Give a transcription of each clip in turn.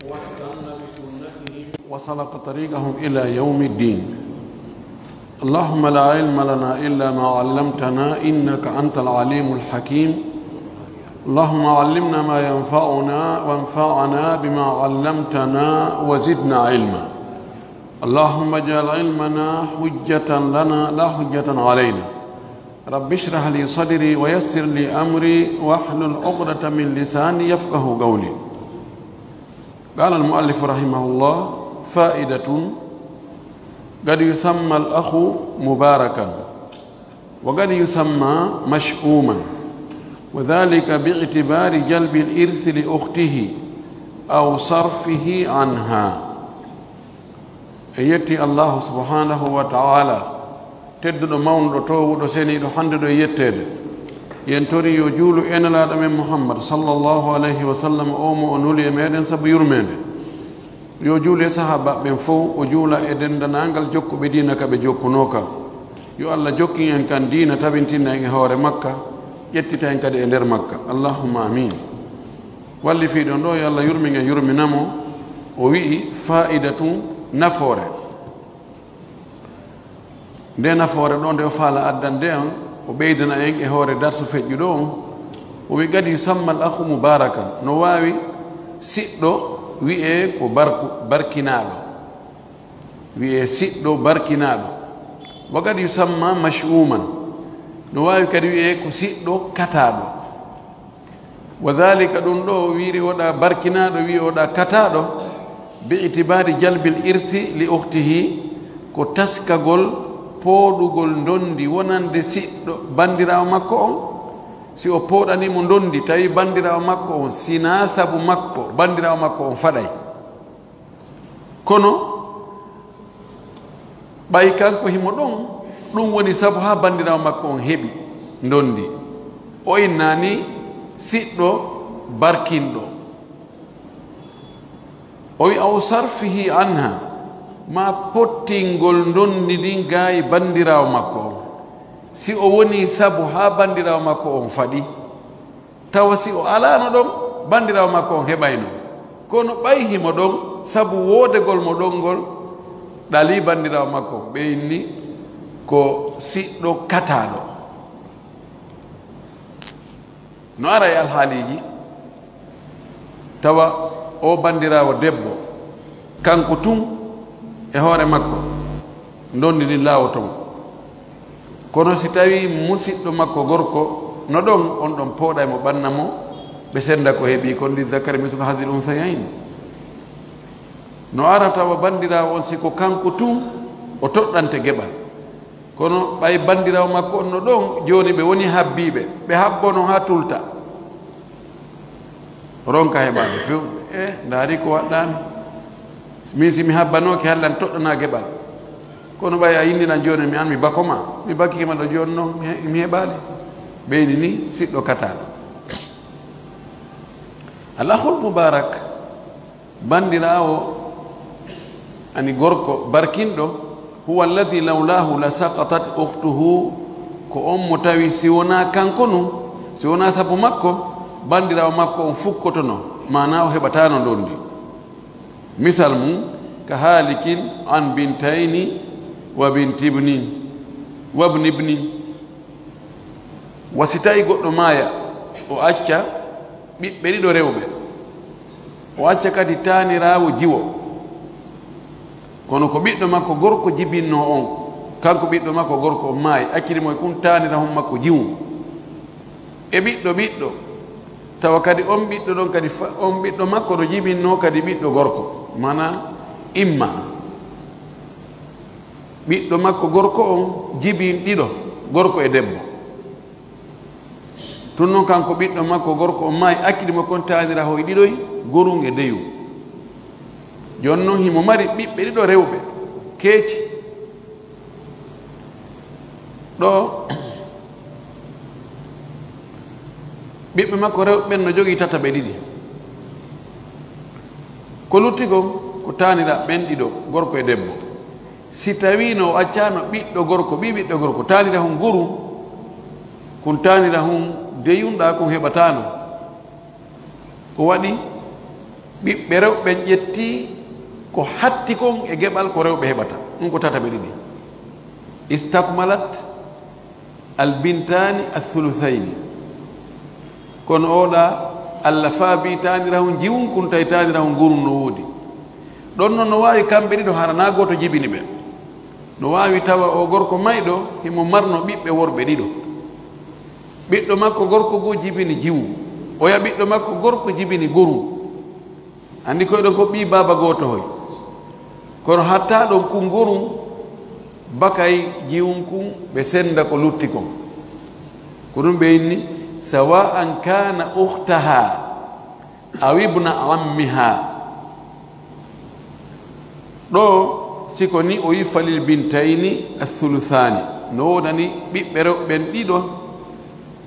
واستنى بسنتهم وسلك طريقهم إلى يوم الدين. اللهم لا علم لنا إلا ما علمتنا إنك أنت العليم الحكيم. اللهم علمنا ما ينفعنا وانفعنا بما علمتنا وزدنا علما. اللهم اجعل علمنا حجة لنا لا حجة علينا. رب اشرح لي صدري ويسر لي أمري واحلل عقدة من لساني يفقه قولي. قال المؤلف رحمه الله: فائدة: قد يسمى الأخ مباركا وقد يسمى مشؤوما، وذلك باعتبار جلب الإرث لأخته أو صرفه عنها. يتي الله سبحانه وتعالى تدد مون تو سيني دو حند دو يتede yentori yo juulu enalaɗo men Muhammad sallallahu alayhi wa sallam omo o nuli e meɗen sabu yurmede. Yo juulu e sahaba ɓen fof o juula e dendanangal jokkuɓe diina ka ɓe jokkunoka. Yo Allah jokki en kan diina tabintinna en e hoore makka, ƴettita en kadi e nder makka. Allahumma amin. Walli fiiɗon ɗo yo Allah yurmin en yurminamo. O wi'i fa'idatum nafoore. Nde nafoore ɗo nde o faala addande en o ɓeydana en e hoore darsu feƴƴu ɗo on. O wi gadi yusammal akhu mubarakan, no waawi siɗɗo wi'e ko barkinaaɗo, wi'e siɗɗo barkinaaɗo. Wa gadi yusamma mash'uman, no waawi kadi wi'e ko siɗɗo kataaɗo. Wa dhalika ɗum ɗo wiiri oɗa barkinaaɗo wi'i oɗa kataaɗo bi itibari jalbil irthi li ukhtihi, ko taskagol pooɗugol ndondi wonande siɗɗo bandirawo makko on. Si o pooɗanimo ndondi tawi bandirawo makko on sina sabu makko bandirawo makko on faɗay, kono ɓay kanko himo ɗon ɗum woni sabu ha bandirawo makko on heɓi ndondi. O innani siɗɗo barkinɗo. O wi aw sarfihi anha, ma pottingol ndondi ndin gaayi bandirawo makko on. Si o woni sabu ha bandirawo makko on faɗi, tawa si o alano ɗon bandirawo makko on heɓayno, kono ɓay himo ɗon sabu woodegol mo ɗon ngol ɗali bandirawo makko ɓe inni ko siɗɗo kataɗo. No ara e alhaaliji tawa o bandirawo debbo kanko tun e hoore makko ndondi ndi laawotomo, kono si tawi musidɗo makko gorko no ɗon on ɗon pooɗa mo ɓanna mo ɓe senda ko heeɓi kon li zakari mislu hadil unsayayn. No ara tawa bandirawo on siko kanko tun o toɗɗante geɓal, kono ɓay bandirawo makko on no ɗon joni ɓe woni habbiɓe, ɓe habbono ha tulta ronka heɓade few ndaari ko waɗɗami min si mi habbanoke hallan toɗɗana geɓal, kono ɓay a yindinan joni mi an mi bakoma, mi bakkima ɗo joni noon mi heɓali. ɓeyni ni siɗɗo kataɗo. Alahul mubarak, bandirawo ani gorko barkinɗo, huwa alladi lawlahu la saqatat ukhtuhu, ko on mo tawi si wona kanko nu, si wona sabu makko bandirawo makko on fukkotono, mana o heɓatano ndondi. Misal mum ka halikin an bintayni wa bintibni wabnibni. Wasi tawi goɗɗo maaya o acca ɓiɓɓe ɗiɗo rewɓe, o acca kadi taanirawo jiwo, kono ko ɓiɗɗo makko gorko jibinno on, kanko ɓiɗɗo makko gorko on maayi, accirimo e kun taanira hon makko jiwu e ɓiɗɗo tawa kadi on ɓiɗɗo ɗon kadi on ɓiɗɗo makko ɗo jibinno kadi ɓiɗɗo gorko, mana imma ɓiɗɗo makko gorko on jibin ɗiɗo, gorko e debbo. Tun noon kanko ɓiɗɗo makko gorko on maayi, akkilimo kon taanira hoye ɗiɗoy, gorun e deyu. Joni noon himo mari ɓiɓɓe ɗiɗo rewɓe keeci ɗo. ɓiɓɓe makko rewɓe ɓen no jogii tataɓe ɗiɗi, ko lutti kon ko taanira ɓen ɗiɗo, gorko e debbo. Si tawi no o accano ɓiɗɗo gorko, ɓiɓɓiɗɗo gorko taanira hon goru, kun taanira hon deyunɗa kon heɓatano, ko waɗi ɓiɓɓe rewɓe ƴetti ko hatti kon e geɓal ko rewɓe heɓata ɗum ko tataɓe ɗiɗi istakmalat albintani athuluthayni kono oɗa allah faabi tanirahu jiwum kun tawi tanirahu ngurum no woodi ɗon noon no wawi kamɓe ɗiɗo harana goto jibini ɓe no wawi tawa o gorko mayɗo himo marno ɓiɓɓe worɓe ɗiɗo ɓiɗɗo makko gorko goo jibini jiwu oya ɓiɗɗo makko gorko jibini gorum andi koyɗon ko ɓi baba goto hoy kono hatta ɗon ku gorum bakay jiwum kun ɓe senda ko lutti kon ko ɗum ɓe inni sawa an kana ukhtaha aw ibna ammiha ɗo siko ni o yi falil bintayni athuluthani no wonani ɓiɓɓe rewɓen ɗiɗo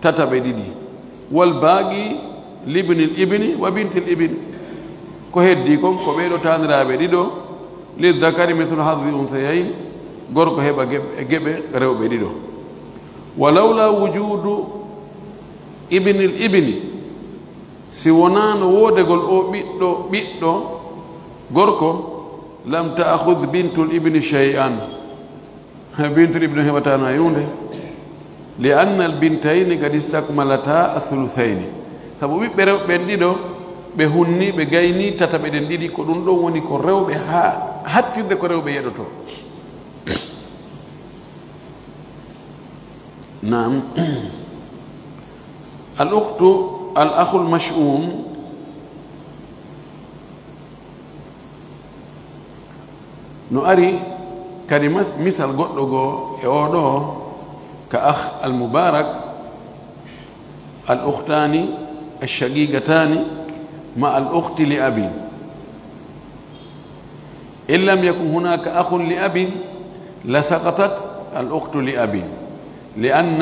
tataɓe ɗiɗi wal baaqi libnil ibni wa bintil ibni ko heddi kon ko ɓeeɗo taniraɓe ɗiɗo lidakari mithlu hadhi unthayayn gorko heɓa geɓe rewɓe ɗiɗo walawla wujudu ibnil ibni si wona no wodegol o ɓiɗɗo gorko lam ta'khudh bintul ibni shay'an bintul ibni heɓatano a yunde li anna al bintayni qad istakmalata athuluthayni sabu ɓiɓɓe rewɓen ɗiɗo ɓe hunni ɓe gayni tataɓe ɗen ɗiɗi ko ɗum ɗon woni ko rewɓe ha hattirde ko rewɓe yeɗoto nam al ukhtu al akhul mash'um no ari kadi misal goɗɗo goo e oɗo ka akh al mubarak al ukhtani الشقيقتان مع الأخت لأب إن لم يكن هناك أخ لأب لسقطت الأخت لأب لأن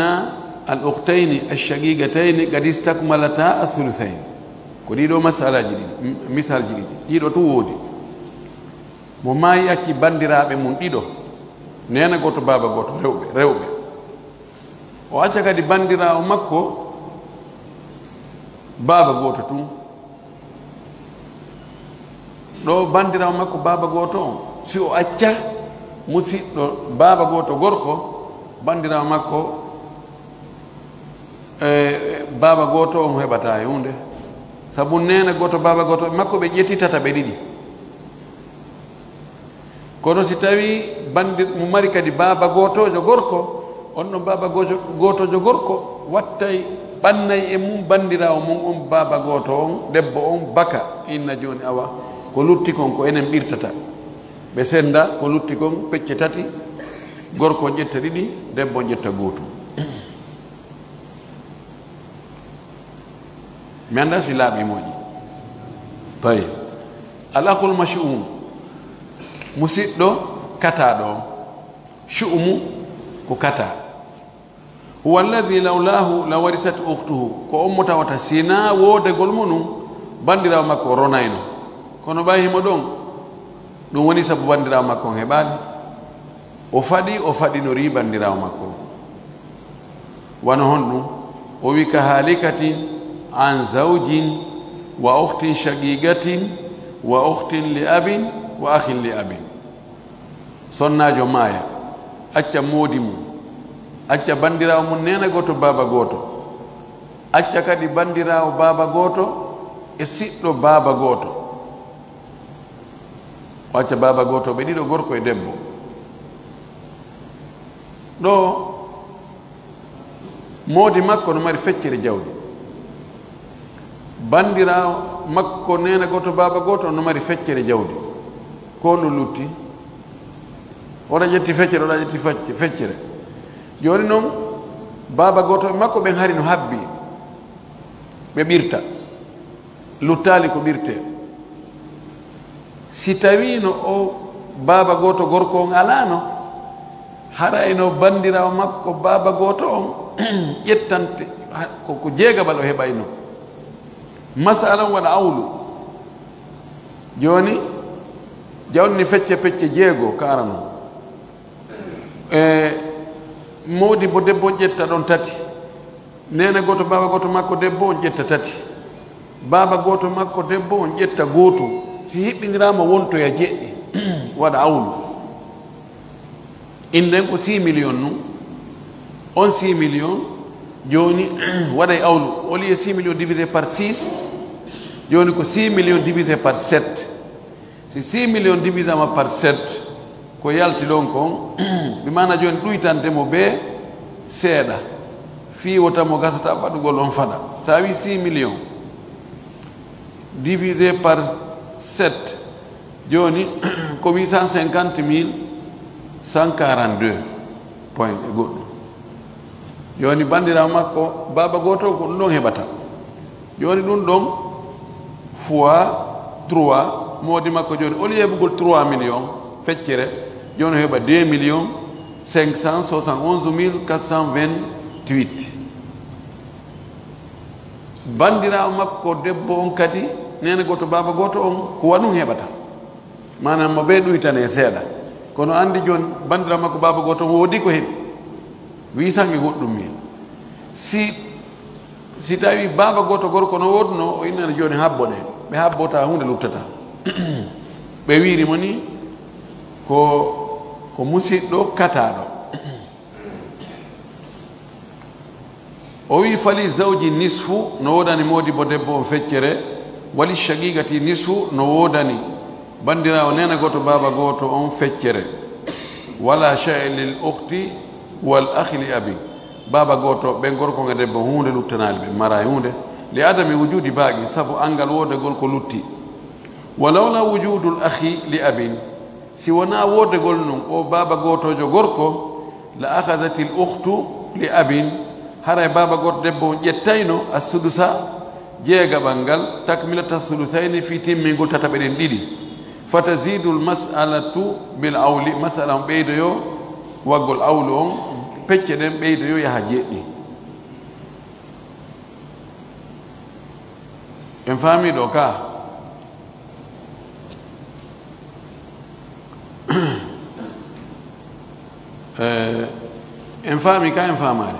الأختين الشقيقتين قد استكملتا الثلثين كديدو مسألة جديد مثال جديد ديدو تودي مما يأتي بندرا بمن ديدو نينا غوتو بابا غوتو رewɓe o acca kadi bandirawo makko baba goto tun ɗo bandirawo makko baba goto on si o acca musidɗo baba goto gorko bandirawo makko baba goto on heɓata hunde sabu nena goto baba goto makko ɓe ƴettitata ɓe ɗiɗi kono si tawi mo mari kadi baba gotojo gorko on ɗon baba gotojo gorko wattay ɓannay e mum bandirawo mum on baba goto on debbo on baka inna joni awa ko lutti kon ko enen ɓirtata ɓe senda ko lutti kon pecce tati gorko ƴetta ɗiɗi debbo ƴetta gotum mi anda si laaɓimoƴi tawi alahul mash'um musidɗo kataɗo on shu'umu ko kata huwa alladi lawlahu la warisat ukhtuhu ko on mo tawata sina wodegol munum bandirawo makko ronayno kono ɓayimo ɗon ɗum woni sabu bandirawo makko on heɓani o faɗinori bandirawo makko wano hon ɗum o wi ka halikatin an zawjin wa ukhtin shaqiqatin wa ukhtin li abin wa akhin li abin sonnajo maaya acca moodi mum acca bandirawo mum nena goto baba goto acca kadi bandirawo baba goto e siɗɗo baba goto o acca baba goto ɓe ɗiɗo gorko e debbo ɗo moodi makko no mari feccere jawdi bandirawo makko nena goto baba goto no mari feccere jawdi ko no lutti oɗa ƴetti feccere oɗa ƴetti feccere joni noon baba goto makko ɓen hari no habbi ɓe ɓirta luttali ko ɓirte si tawi no o baba goto gorko on alano harayno bandirawo makko baba goto on ƴettante ko jeegabal o heɓayno masalan waɗa awlu joni jawni fecce pecce jeego ko arano modi bo debbo on ƴetta ɗon tati nena goto baba goto makko debbo on ƴetta tati baba goto makko debbo on ƴetta gootu si hiɓɓindirama wontoya jeɗɗi waɗa awlu inden ko 6 million nu on 6 million joni waɗay awlu au lieu 6 million divisé par 6 joni ko 6 million divisé par 7 si 6 million divisama par 7 ko yalti ɗon kon mi mana joni ɗuytantemo ɓe seeɗa fiwotamo gasata ɓaɗugol on faɗa sa wi 6 million divisé par 7 joni ko 850 142 point e goɗɗum joni bandirawo makko baba goto ko ɗum ɗon heɓata joni ɗum ɗon fois 3 modi makko joni au lieu heɓugol 3 millions feccere joni heɓa 2 millions 571 428 bandirawo makko debbo on kadi nene goto baba goto on ko waɗum heɓata manam mo ɓe ɗuytane seeɗa kono andi joni bandirawo makko baba goto on woodi ko heɓi 800 e goɗɗum mil si tawi baba goto gorko no wodno o innene joni habbo ɗe ɓe habbota hunde luttata ɓe wirimo ni ko musidɗo kataɗo o wi fali zawji nisfu no wodani modi bo debbo o feccere wali shagigati nisfu no wodani bandirawo nena goto baba goto on feccere wala shay lil ukhti wal akhi li abi baba goto ɓe gorko e debbo hunde luttanali ɓe mara hunde li adami wujudi baaqi sabu angal wodegol ko lutti walawla wujudul akhi li abin si wona wodegol num o baba gotojo gorko la akhadati l ukhtu li abin haray baba goto debbo on ƴettayno a sudusa jeegaɓal ngal takmilata thuluthayni fi timmingol tataɓe ɗen ɗiɗi fatazidu l masalatu bil awli masala on ɓeydoyo waggol awlu on pecce ɗen ɓeydoyo yaha jeɗɗi en faami ɗo ka en faami ka en faamari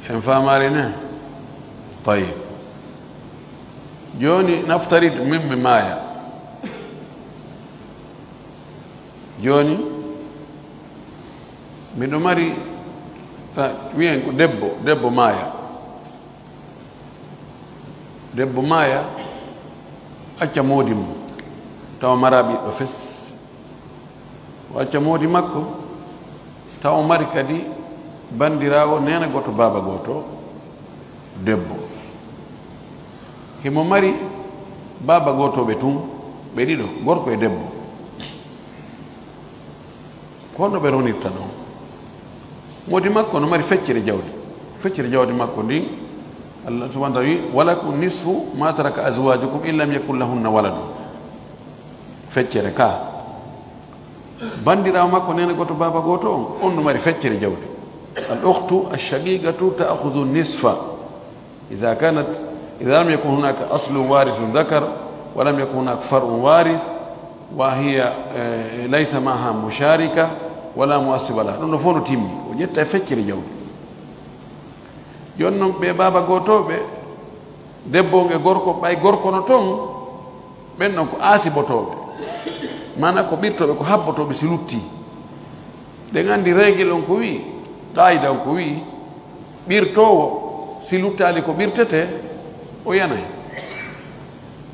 en faamari ne tayib joni naftarid min mi maaya joni miɗo mari wiyen ko debbo maaya acca moodi mum tawa mara ɓiɗɗo fes o acca moodi makko tawa o mari kadi bandirawo nena goto baba goto debbo himo mari baba gotoɓe tun ɓe ɗiɗo gorko e debbo kono ɓe ronirta ɗon modi makko no mari feccere jawdi makko ndin allah subahana taala wi walakum nisfu ma taraka azwajukum in lam yakun lahunna waladu feccere ka bandirawo makko nene goto baba goto on no mari feccere jawdi al ukhtu alshagigatu taakhudhu nisfa ida lam yakun hunaka aslu warithun dhakar wa lam yakun hunaka far'un warith wa hiya laysa maha musharika wala muassiba laha ɗum no fof no timmi o ƴetta e feccere jawdi joni noon ɓe baba gotoɓe debbo e gorko ɓay gorko no toon ɓen ɗon ko aasibotoɓe mana ko ɓirtoɓe ko habbotoɓe si lutti ɗen andi règle on ko wi ƙayida on ko wi ɓirtowo si luttali ko ɓirtete o yanay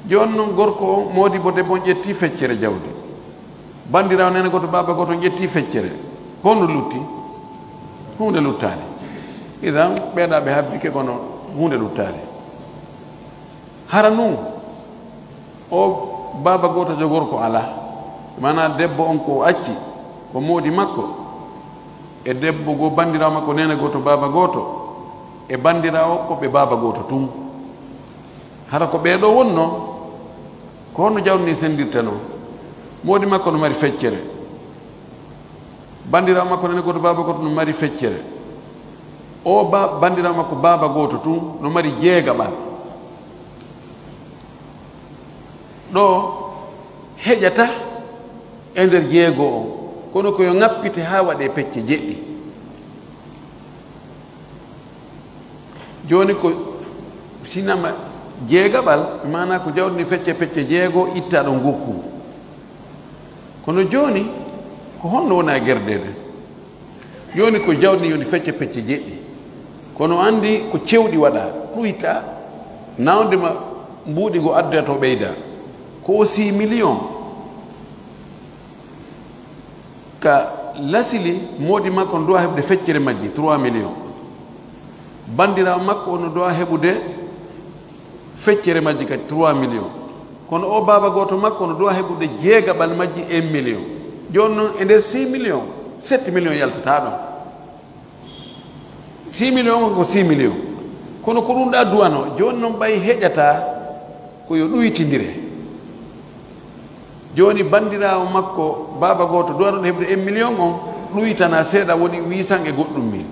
joni noon gorko o moodi bo debbo on ƴetti feccere jawdi bandirawo nene goto baba goto ƴetti feccere honno lutti hunde luttali idan ɓeeɗa habbike kono hunde luttali hara nun o baba goto jo gorko ala mana debbo on ko acci ko moodi makko e debbo go bandirawo makko nene goto baba goto e bandirawo ko ɓe baba goto tun hara ko ɓeeɗo wonno ko honno jawni sendirta noon moodi makko no mari feccere bandirawo makko nene goto baba goto no mari feccere o bandirawo makko baba goto tun no mari jeegaɓal ɗo heƴata e nder jeego on kono koyo ŋappite ha waɗe pecce jeɗɗi joni ko sinama jeegaɓal mana ko jawdi ndi fecce pecce jeego ittaɗo ngokku kono joni ko honno wona e gerdede joni ko jawdi ndi yoni fecce pecce jeɗɗi kono andi ko cewɗi waɗa ɗuyta nawdema mbuuɗi ngo addoya to ɓeyda ko aussi million ka lasili moodi makko no dowa heɓde feccere majji 3 millions bandirawo makko ono dowa heɓude feccere majji kadi 3 millions kono o baba goto makko no dowa heɓude jeegaɓal majji 1 million joni noon e nder 6 millions 7 millions yaltata ɗon 6 millions ko 6 millions kono ko ɗum ɗa duwano joni noon ɓay heƴata ko yo ɗuytidire joni bandirawo makko baba goto duwanoɗo heɓde 1 million on ɗuytana seeɗa woni 800 e goɗɗum mil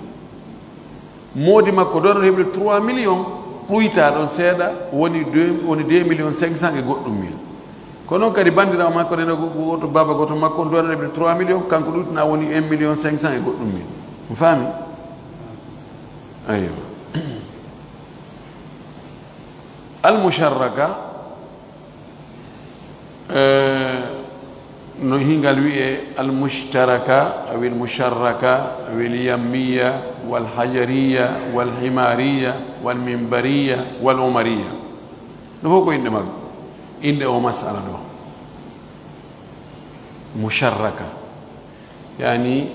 moodi makko duwanoɗo heɓde 3 millions ɗuyta ɗon seeɗa woni 2 millions 500 e goɗɗum mil kono noon kadi bandirawo makko nene goto baba goto makko duwanoɗo heɓde 3 millions kanko ɗuytana woni 1 million 500 e goɗɗum mil mi faami aywa almusharraka no hingal wiye almushtaraka aw almusharraka aw alyammiya walhajariya walhimariya walmimbariya walumariya no fof ko inde maggo inde o masala ɗo musharraka yani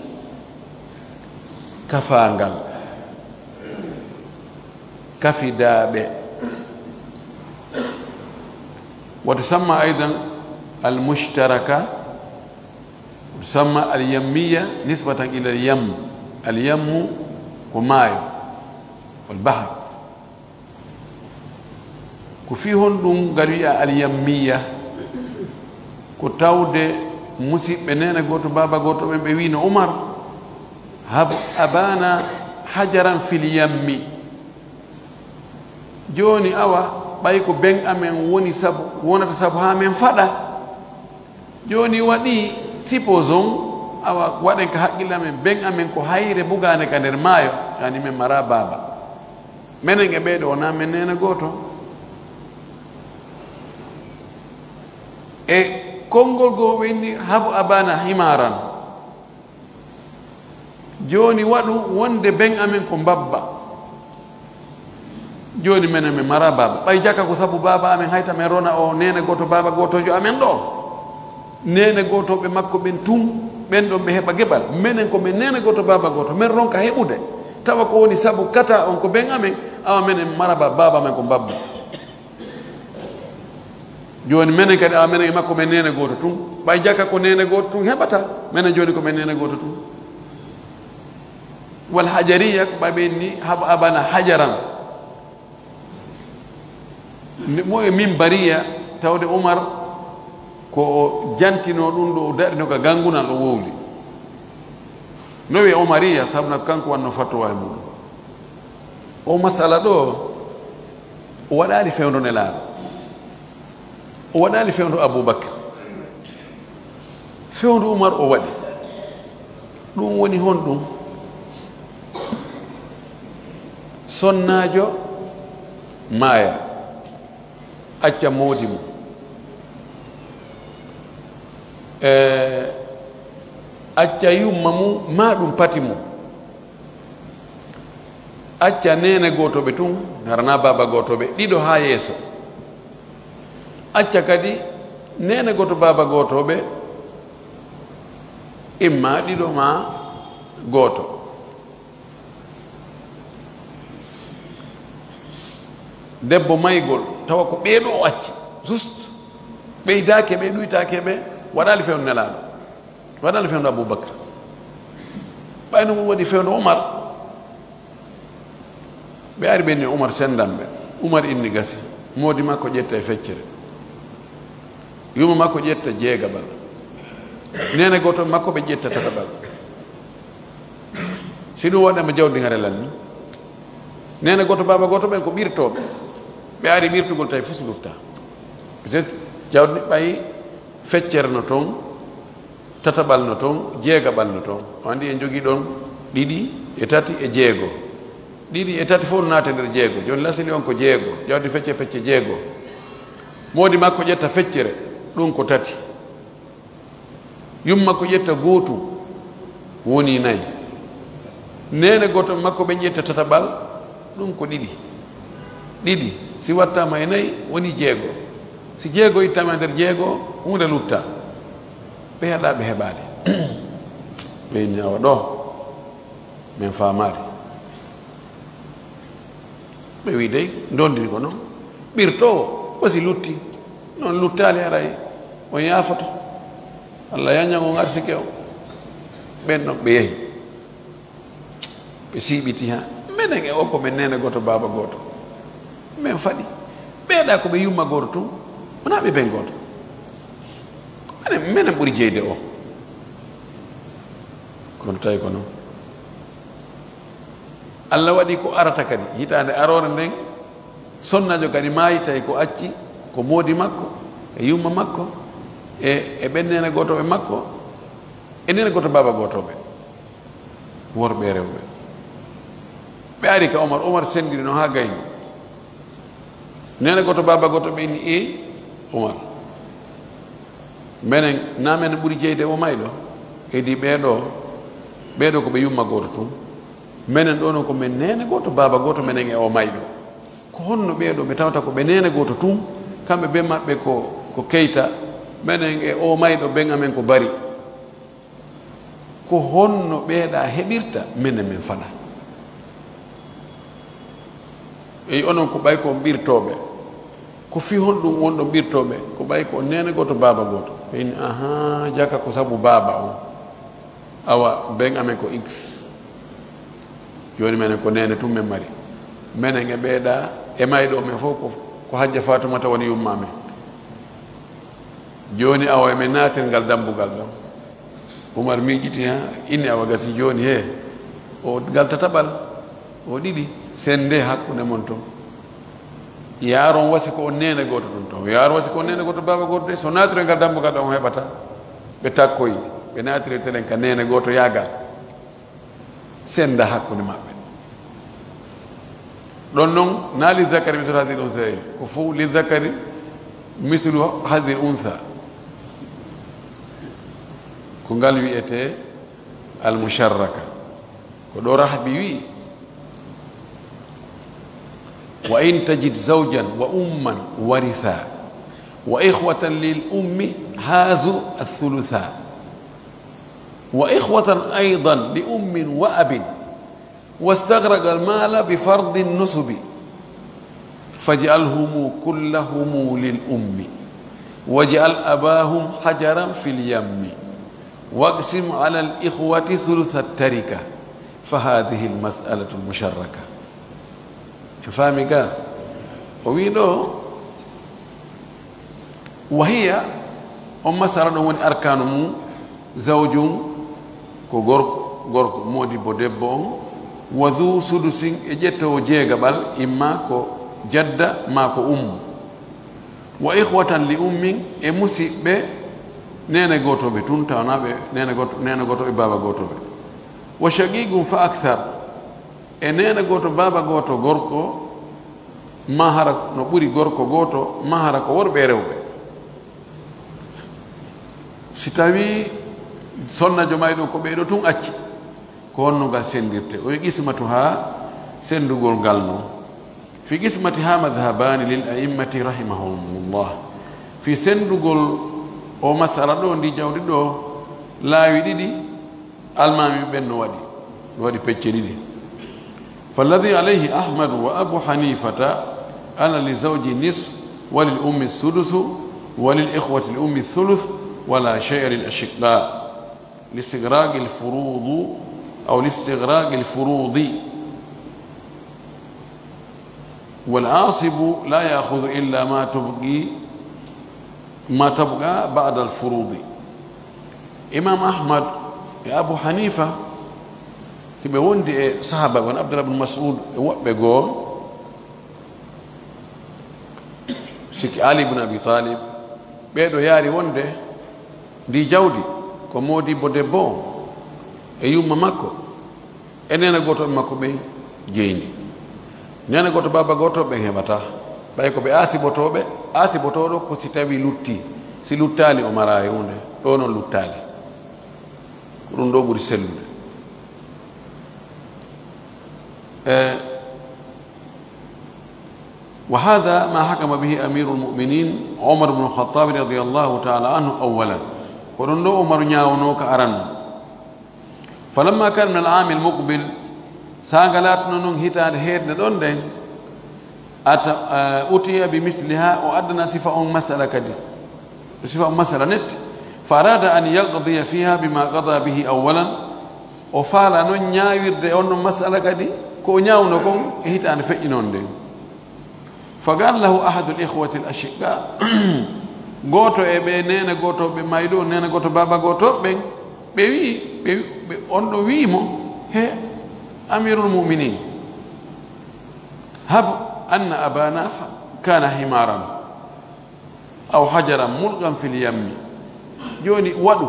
kafangal kafidaɓe وتسمى أيضا المشتركة وتسمى اليمية نسبة إلى اليم اليم وماء والبحر كفيهن دون قالوا اليمية كتاود مسيب بنينا قوتو بابا قوتو بين عمر هب أبانا حجرا في اليم جوني أوا ɓay ko ben amen woni sabu wonata sabu ha men faɗa joni waɗi supposons awa waɗen ko haqqille amen ben amen ko hayre bugane ka nder maayo yani men mara baba menen e ɓeyɗo wona men nene goto e konngol goo ɓenni habu abana himaran joni waɗu wonde ben amen ko mbabba joni menen min mara baba ɓay jakka ko sabu baba amen hayta men rona o nene goto baba gotojo amen ɗo nene gotoɓe makko ɓen tum ɓen ɗon ɓe heɓa geɓal minen komin nene goto baba goto min ronka heɓude tawa ko woni sabu kata on ko ɓen amen awa menen mara baba amen ko mbabba joni minen kadi awa menen e makko men nene goto tum ɓay jakka ko nene goto tum heɓata minen joni komin nene goto tum wal hajariya ko ɓaɓenni haɓa abana hajaran mo e min bariya tawde Umar ko o jantino ɗum ɗo o daɗino ka gangunal o wowli no wiye Umariya sabuna kanko wanno fatwa e muɗum o masala ɗo o waɗali fewndo nelaɗo o waɗali fewndo Aboubacry fewndo Umar o waɗi ɗum woni honɗum sonnajo maaya acca moodi mum acca yumma mum ma ɗum pati mum acca nene gotoɓe tun harana baba gotoɓe ɗiɗo ha yeeso acca kadi nene goto baba gotoɓe imma ɗiɗo ma goto debbo maygol tawa ko ɓeeɗo o acci juste ɓeydake ɓe ɗuytake ɓe waɗali fewndo nelaɗo waɗali fewndo Aboubacry ɓayno mum waɗi fewndo Umar ɓe ari ɓenni Umar sendanɓe Umar inni gasi moodi makko ƴetta e feccere yuma makko ƴetta jeegaɓal nene goto makko ɓe ƴetta tataɓal si ɗum waɗama jawdiŋarelan ni nene goto baba goto ɓen ko ɓirtoɓe ɓe ari ɓirtugol tawi fof lufta peut être jawdi ɓayi feccere no toon tataɓal no toon jeegaɓal no toon o andi en jogui ɗon ɗiɗi e tati e jeego ɗiɗi e tati fof naate nder jeego joni lasili on ko jeego jawdi fecce fecce jeego moodi makko ƴetta feccere ɗum ko tati yum makko ƴetta gootu woni nayi nene goto makko ɓe ƴetta tataɓal ɗum ko ɗiɗi si wattama e nayi woni jeego si jeego ittama nder jeego hunde lutta ɓe heɗa ɓe heɓade ɓeyni awa ɗo min famari ɓe wi dey dondiri ko noon ɓirto fosi lutti noon luttali aray on yaafoto allah yañago arsike o ɓen ɗon ɓe yehi ɓe siiɓiti ha minen e o ko men nene goto baba goto min faɗi ɓeeɗa ko ɓe yumma goto tun wona ɓe ɓen goto minen ɓuuri jeyde o kono tawi ko noon allah waɗi ko arata kadi hitande arore nden sonnajo kadi maayi tawi ko acci ko moodi makko e yumma makko e ɓen nene gotoɓe makko e nene goto baba gotoɓe worɓe rewɓe ɓe ari ka omar sendiri no ha gayni nene goto baba goto ɓe ni omar minen na men ɓuuri jeyde o mayɗo kadi ɓeɗo ko ɓe yumma goto tun minen ɗo noon ko men nene goto baba goto minen e o mayɗo ko honno ɓeɗo ɓe tawata ko ɓe nene goto tun kamɓe ɓe maɓɓe ko keyta minen e o mayɗo ɓen amen ko bari ko honno ɓeeɗa heɓirta minen min faɗa eyi onon ko ɓay ko ɓirtoɓe ko fi hon ɗum wonɗo ɓirtoɓe ko ɓay ko nene goto baba goto ɓeyni aha jaka ko sabu baba on awa ɓen amen ko x joni minen ko nene tum men mari minen e ɓeeɗa e mayɗo men fof ko hajja fatumata woni yumma men joni awa emen natir ngal dambugal ɗon umar miijiti ha inni awa gasi joni he o ngal tataɓal o ɗiɗi sende hakkude mon toon yaaron wasi ko on nene goto ɗum toon yaaron wasi ko on nene goto baba goto de so natire ngal dambugal ɗon o heɓata ɓe takkoyi ɓe natire telen ka nene goto yagal senda hakkude maɓɓe ɗon noon na li zakari mislu hadil unsayin ko fof li zakari mislu hadil untha ko ngal wiyete almusharraka ko ɗo rahbi wi wa in tajid zawjan wa umman waritha wa ikhwatan lil ummi hazu athulutha wa ikhwatan aydan li ummin wa abin واستغرق المال بفرض النسب فاجعلهم كلهم للأم واجعل أباهم حجرا في اليم واقسم على الإخوة ثلث التركة فهذه المسألة المشركة فهمك وينو وهي مسألة من أركان زوج غورك مودي بودبون وذو سدس اجتو جيغبال إما كو جدة ما كو وإخوة لأم مسيب نينا غوتو بتون تانا نينا غوتو بابا غوتو وشقيق فأكثر نينا غوتو بابا غوتو غوركو ماهرك نبوري غوركو غوتو ماهرك وربي رewbe sitawi sonna jomayɗo ko ɓeyɗo tun acci ko honno ngal sendirte o qismatu ha sendugol ngal no fi qismati ha madhhabani lil a'immati rahimahumullah fi sendugol o masala ɗo ndi jawdi ɗo laawi ɗiɗi almami ɓen no waɗi pecce ɗiɗi falladi alayhi ahmadu wa abu hanifata ana li zawji nisf wa lil ummi sudusu wa lil ikhwati li ummi thuluth wala shay'a lil ashiqa listigraq al furud أو لاستغراق الفروض والعاصب لا يأخذ إلا ما تبقى بعد الفروض إمام أحمد يا أبو حنيفة كما وندي صحابة وان عبد الله بن مسعود بيقول سيك علي بن أبي طالب بيدو ياري وندي دي جودي كمودي بودبون e yumma makko e nena goto makko ɓe jeyni nene goto baba goto ɓe heɓata ɓay ko ɓe asibotoɓe asibotoɗo ko si tawi lutti si luttali o mara hunde ɗo noon luttali ko ɗum ɗo ɓuuri sellude وهذا ما حكم به أمير المؤمنين عمر بن الخطاب رضي الله تعالى عنه أولا ورندو عمر نياونوك أرن فلما كان من العام المقبل ساغلات نون هيتاد هيد دون دين أتي بمثلها وأدنى صفة مسألة كدي صفة مسألة نت فأراد أن يقضي فيها بما قضى به أولا وفعل نون نياوير دي أون مسألة كدي كو نياونوكم هيتاد فإنون دين فقال له أحد الإخوة الأشقاء goto e ɓe nene goto ɓe mayɗo nene goto baba goto ɓe wi on ɗo wiimo he amirul muminin hab anna abana kana himaran aw hajaran mulqan fil yammi joni waɗu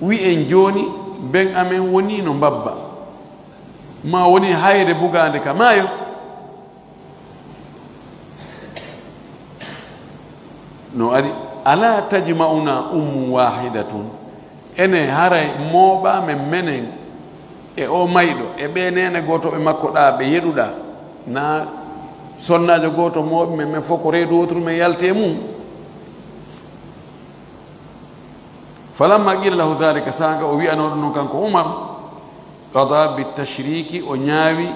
wi en joni ben amen woni no mbabba ma woni hayre bugande ka maayo no ari ala tajma'una wahidatun ene haray moɓa men menen e o mayɗo e ɓe nene goto ɓe makko ɗa ɓe yeɗuɗa na sonnajo goto moɓe men fof ko reedu wotru men yalte mum falamma qila lahu dhalika saga o wiyanoɗo noon kanko oumar qada bitashriki o ñaawi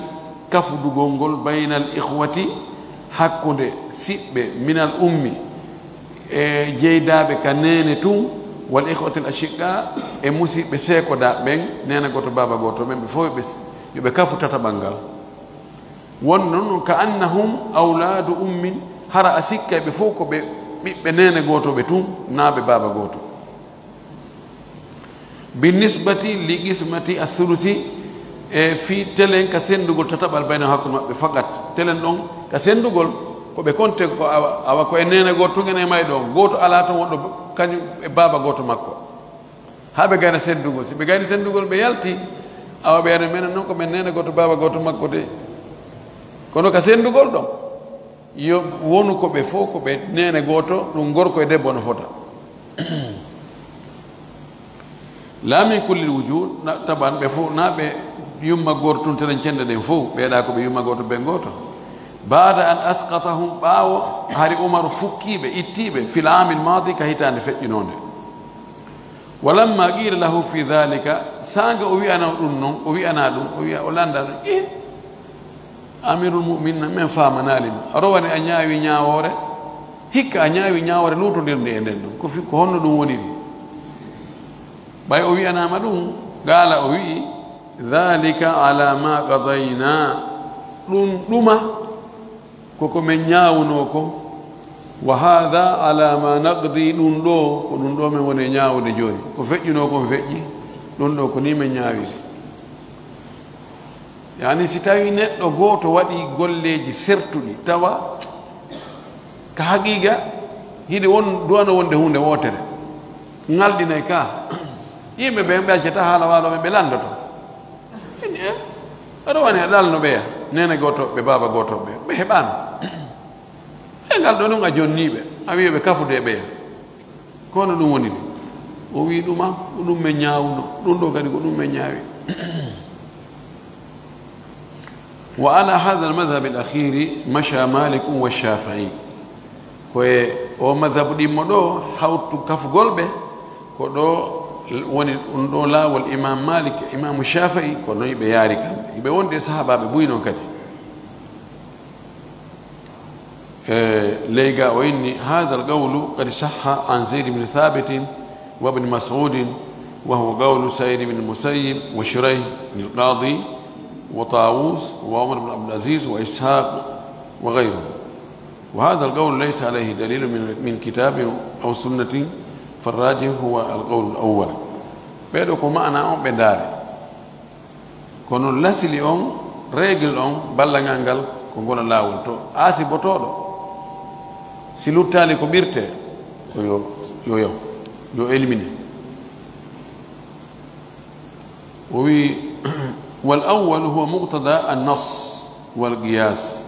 kafdugol ngol bayna al ihwati hakkude siɓɓe minal ummi e jeydaɓe ka nene tun wal ihwatil ashiqa e musidɓe seekoda ɓen nene goto baba goto ɓen ɓe fof yoɓe kafu tataɓal ngal won noon ka annahum auladu ummin hara a sikka ɓe fof ko ɓe ɓiɓɓe nene gotoɓe tun naaɓe baba goto binisbati li qismati athuluthi e fi telen ka sendugol tataɓal bayno hakkude maɓɓe fakat telen ɗon ka sendugol koɓe konte ko awa ko e nene goto tugene may ɗo goto ala tan wonɗo kañum e baba goto makko ha ɓe gayna sendugol si ɓe gayni sendugol ɓe yalti awa ɓe ene menen noon ko men nene goto baba goto makko de kono ka sendugol ɗon yo wonu koɓe fof koɓe nene goto ɗum gorko e debbo no fota la min kulli wujud taban ɓe fof na ɓe yumma goto tun tenen cende ɗen fof ɓeeɗa koɓe yumma goto ɓen goto بعد أن أسقطهم باو هاري عمر فكيبه إتيبه في العام الماضي كهيتان فجنونه ولما قيل له في ذلك سانغ أوي أنا أنون أوي أنا دون أوي أولاندا إيه أمير المؤمنين من فامنا لنا رواني أنياوي نياورة هيك أنياوي نياورة لوتو دير دي اندن كوفي كهون دون وني باي أوي أنا مدون قال أوي ذلك على ما قضينا لما koko men ñaawuno ko wa hada ala ma naqdi ɗum ɗo ko ɗum ɗo men woni ñaawude jooni ko feƴƴuno ko feƴƴi ɗum ɗo ko ni men ñaawide yani si tawi neɗɗo gooto waɗi golleji sertuɗi tawa ka haqiqa hiɗe won duwano wonde hunde wootere ngalɗinay ka yimɓe ɓe ɓe accata haala waalo ɓe ɓe landoto aɗa wani a ɗalno ɓeya nene goto ɓe baba goto ɓe heɓano e ngal ɗo noon a jonniɓe a wi ɓe kafude e ɓeya kono ɗum woni ɗi o wi ɗuma ko ɗum men ñawno ɗum ɗo kadi ko ɗum men ñaawi wa ala hada almadhab alakhiri masha malik wa shafii koye o madhabu ɗimmo ɗo hawtu kafugol ɓe ko ɗo woni ɗum ɗo laawol imam malik imamu shafii ko noon ɓe yaari kamɓe ɓe wonde sahabaɓe buyno kadi ليقا وإني هذا القول قد صح عن زيد بن ثابت وابن مسعود وهو قول سعيد بن المسيب وشريح بن القاضي وطاووس وعمر بن عبد العزيز وإسحاق وغيره وهذا القول ليس عليه دليل من كتاب أو سنة فالراجح هو القول الأول بيدوكو معنى أم بداري كونو لسلي أم رجل أم بلغانغال كونغونا لاول تو آسي بطولو si luttali ko ɓirte ko yo élimine o wi wal awwal huwa muqtada an nas والقياس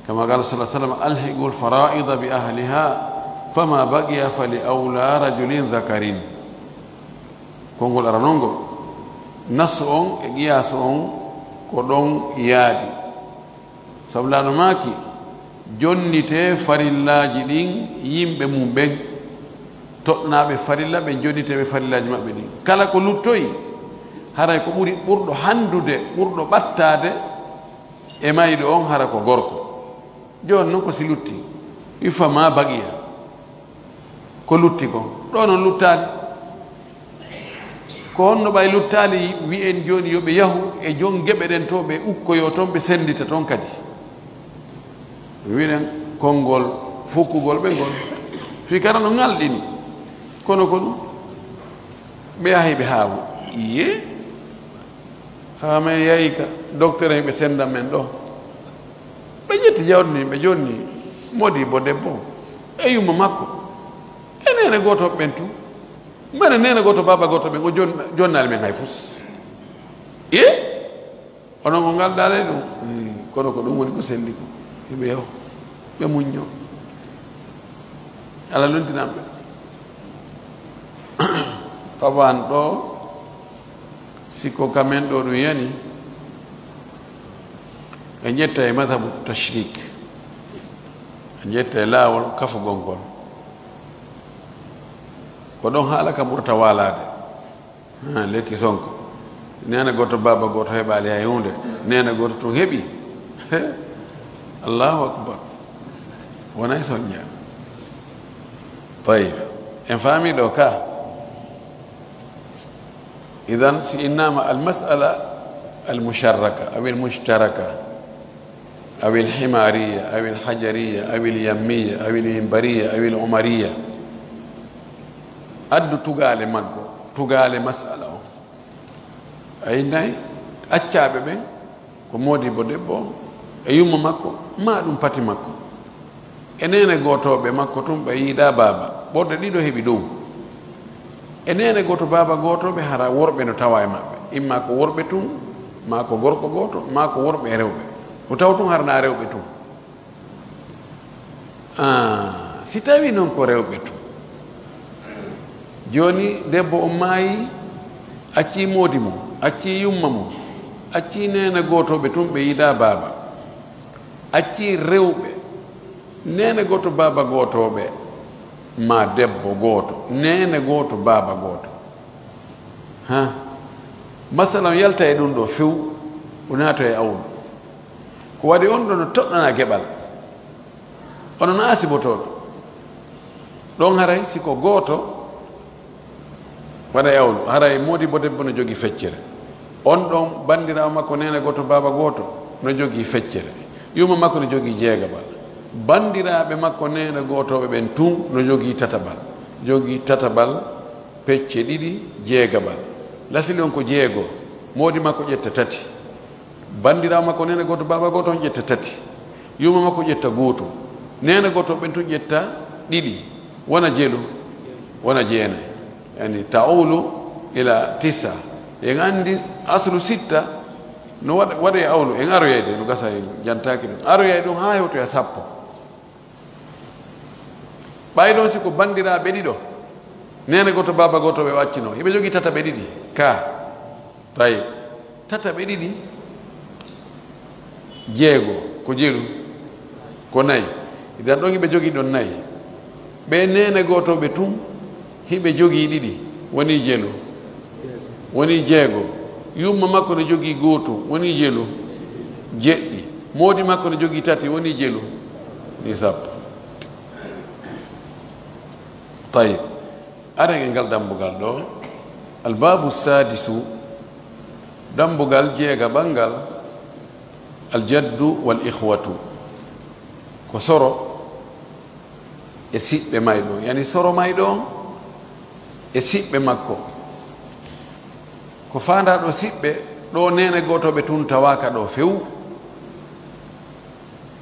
كما قال صلى الله عليه وسلم ألحقوا الفرائض بأهلها فما بقي فلأولى رجل ذكر كونغول أرانونغو نص قياس كودون يادي سبلان ماكي jonnite farillaji ɗin yimɓe mum ɓen toɗnaɓe farilla ɓe jonniteɓe farillaji maɓɓe ɗin kala ko luttoyi haray ko ɓuri ɓurɗo handude ɓurɗo ɓattade e mayɗo on hara ko gorko joni noon ko si lutti ifa ma baqiya ko lutti ko ɗo noon luttali ko honno ɓay luttali wi'en joni yoɓe yahu e jon geɓe ɗen to ɓe ukkoyo toon ɓe sendita toon kadi wiɗen konngol fukkugol ɓe ngol fi kara no ngalɗini kono ko ɗum ɓe yahi ɓe haawu iye ha men yahi ka docteur en ɓe senda men ɗo ɓe ƴetti jawdini ɓe jonni modi bo debbo e yumma makko e nene goto ɓen tu mane nene goto baba goto ɓen o jonnali men hay fus iye onon ko ngalɗale ɗum kono ko ɗum woni ko sendi ko ɓe yaw ɓe muñño ala lontinamɓe taban ɗo sikko kamen ɗo ɗum yani e ƴetta e madhabu tashrik e ƴetta e laawol kafugol ngol ko ɗon haala ka ɓurta walade lekki sonko nena goto baba goto heɓali hay hunde nena goto tun heeɓi الله أكبر وناي سونيا طيب انفهمي دوكا إذن إنما المسألة المشركة أو المشتركة أو الحمارية أو الحجرية أو اليمية أو الإنبرية أو العمرية أدو تقال مكو تقال مسألة أي ناي أتشابه بين كمودي بدبو e yumma makko ma ɗum pati makko e nene gotoɓe makko tum ɓe yiida baba ɓorde ɗiɗo heeɓi dow e nene goto baba gotoɓe hara worɓe no tawa e maɓɓe imma ko worɓe tum ma ko gorko goto ma ko worɓe e rewɓe o taw tum harna rewɓe tum si tawi noon ko rewɓe tum joni debbo o maayi acci moodi mum acci yumma mum acci nene gotoɓe tum ɓe yiida baba acci rewɓe nene goto baba gotoɓe ma debbo goto nene goto baba goto ha masalan yalta e ɗum ɗo few o nato e awlu ko waɗi on ɗo no toɗɗana geɓal onon asibotoɗo ɗon haray siko goto waɗa e awlu haray modi bo debbo no jogui feccere on ɗon bandirawo makko nene goto baba goto no jogui feccere yuma makko no jogii jeegabal bandiraɓe makko nene gotoɓe ɓen tun no jogii tatabal pecce ɗiɗi jeegabal lasili on ko jeego moodi makko ƴetta tati bandirawo makko nene goto baba goto on ƴetta tati yuma makko ƴetta gootum nene goto ɓen tun ƴetta ɗiɗi wona jeelu wona jeenayi yani taulu ila tisa en andi aslu sitta no waɗa e awlu en aroyayde no gasa en jantaki ɗum aroyay ɗum ha hewtoya sappo ɓay ɗon siko bandiraɓe ɗiɗo nene goto baba goto ɓe waccino hiɓe jogui tataɓe ɗiɗi ka tawi tataɓe ɗiɗi jeego ko jeelu ko nayyi idan ɗon hiɓe jogui ɗon nayyi ɓe nene gotoɓe tum hiɓe jogui ɗiɗi woni jeelu woni jeego yumma makko ne jogii gootum woni jelu jeɗɗi moodi makko ne jogii tati woni jelu ni sappo tayib aɗa ngal dambugal ɗo albabu sadisu dambugal jeega ɓangal aljaddu wal ihwatu ko soro e siɓɓe mayɗo yani soro mayɗo e siɓɓe makko ko fanda ɗo siɓɓe ɗo nene gotoɓe tun tawaka ɗo few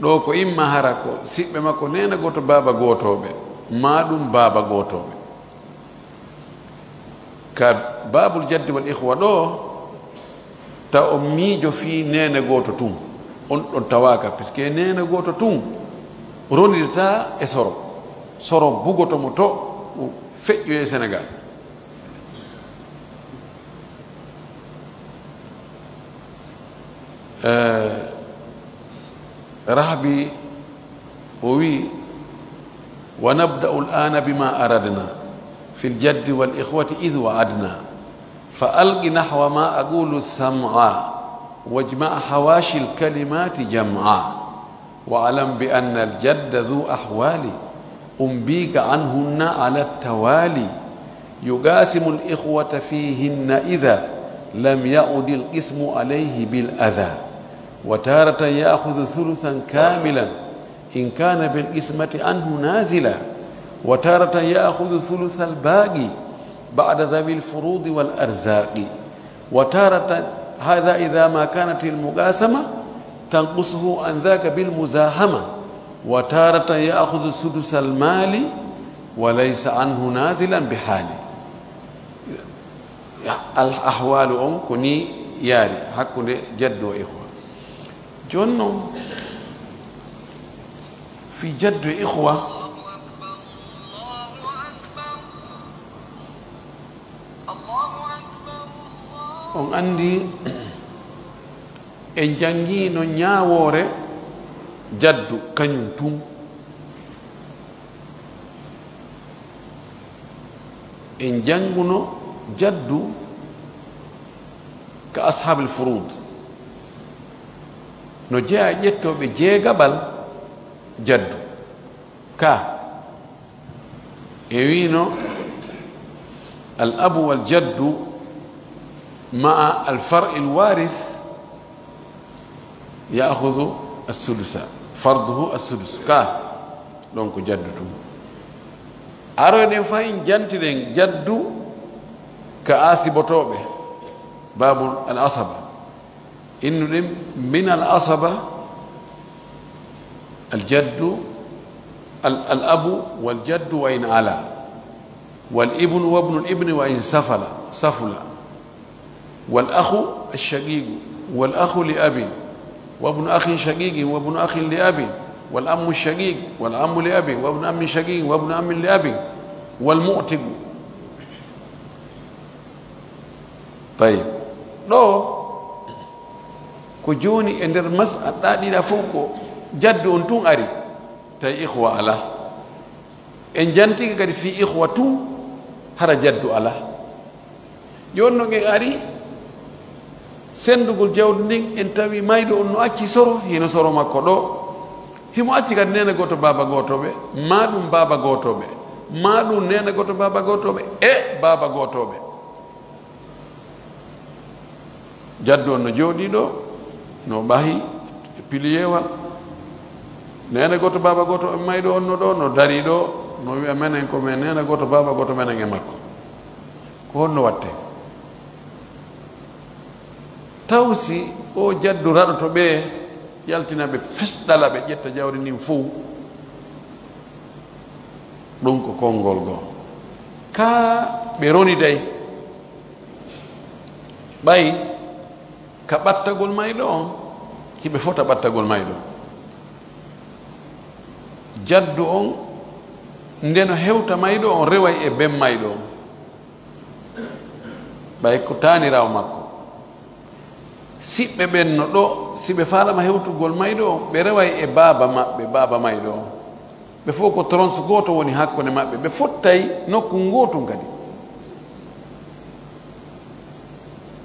ɗo ko imma hara ko siɓɓe makko nene goto baba gotoɓe ma ɗum baba gotoɓe ka babul jaddi wal ihwa ɗo taw o miijo fi nene goto tun on ɗon tawaka puisque nena goto tun ronidata e soro bugotomo to feƴƴu e Sénégal rahbi o wi wa nabda'u al'ana bima aradna fi al-jaddi wal ikhwati idh wa'adna fa alqi nahwa ma aqulu sam'a واجمع حواشي الكلمات جمعا واعلم بأن الجد ذو أحوال أنبيك عنهن على التوالي يقاسم الإخوة فيهن إذا لم يعد القسم عليه بالأذى وتارة يأخذ ثلثا كاملا إن كان بالقسمة عنه نازلا وتارة يأخذ ثلث الباقي بعد ذوي الفروض والأرزاق وتارة هذا إذا ما كانت المقاسمة تنقصه عن ذاك بالمزاحمة وتارة يأخذ سدس المال وليس عنه نازلا بحال الأحوال أم كني ياري حق جد وإخوة جنو في جد وإخوة on andi en jangino ñaawore jaddu kañum tum en janguno jaddu ka ashabul furud no jeeya ƴettoɓe jeegaɓal jaddu ka e wino al abu wal jaddu مع الفرع الوارث يأخذ السدس فرضه السدس كا دونك جدتم أرون فاين جنتين جدو كآسي بطوبة باب العصبة إنه من العصبة الجد الأب والجد وإن علا والابن وابن الابن وإن سفل والأخ الشقيق والأخ لأب وابن أخ شقيق وابن أخ لأب والأم الشقيق والأم لأب وابن أم شقيق وابن أم لأب والمؤتق طيب لو كجوني اندر مسألة دي فوق جد أنتم أري تي إخوة على إن جنتي قد في إخوة هر جد على يونو أري sendugol jawdi ndin en tawi maydo on no acci soro hino soro makko ɗo himo acci kadi nena goto baba gotoɓe ma ɗum baba gotoɓe ma ɗum nena goto baba gotoɓe e baba gotoɓe jaddu on no jooɗi ɗo no ɓahi piliyewal nena goto baba gotoɓe mayɗo on no ɗo no dari ɗo no wiya menen komin nena goto baba goto menen e makko ko honno watte tawsi o jaddu raɗoto ɓe yaltina ɓe fesɗala ɓe ƴetta jawdi ndin fof ɗum ko konngol goo ka ɓe roniday ɓay ka ɓattagol mayɗo on hiɓe fota ɓattagol mayɗo jaddu on ndeno hewta mayɗo on reway e ben mayɗo on ɓay ko tanirawo makko siɓɓe ɓen no ɗo si ɓe falama hewtugol mayɗo o ɓe reway e baaba maɓɓe baaba mayɗo o ɓe fof ko tronce goto woni hakkude maɓɓe ɓe fottay nokku gotum kadi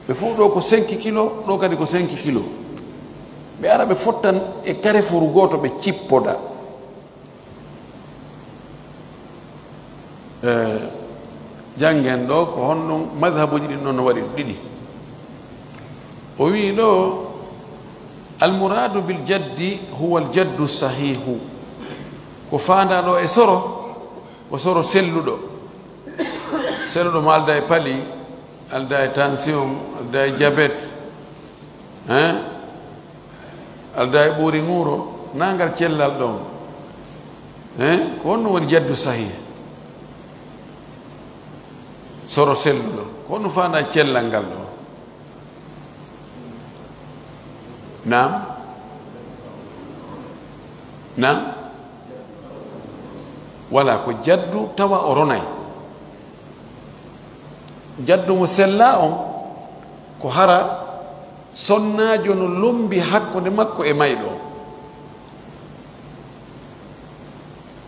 ɓe fof ɗo ko 5 kilo ɗo kadi ko 5 kilo ɓe ara ɓe fottan e carrefour goto ɓe cippoɗa jangen ɗo ko honɗon madhabuji ɗin ɗon no waɗi ɗiɗi o wi ɗo almouradu biljaddi huwa aljaddu sahihu ko fanda ɗo e soro ko soro selluɗo mo alda e pali alda e tension alda e diabete alda e ɓuuri ŋuuro nangal cellal ɗon ko honno woni jaddu sahih soro selluɗo ko honno fanda cellal ngal ɗo nam na wala ko jaddu tawa o ronay jaddu mo sella on ko hara sonnajo no lombi hakkude makko e mayɗo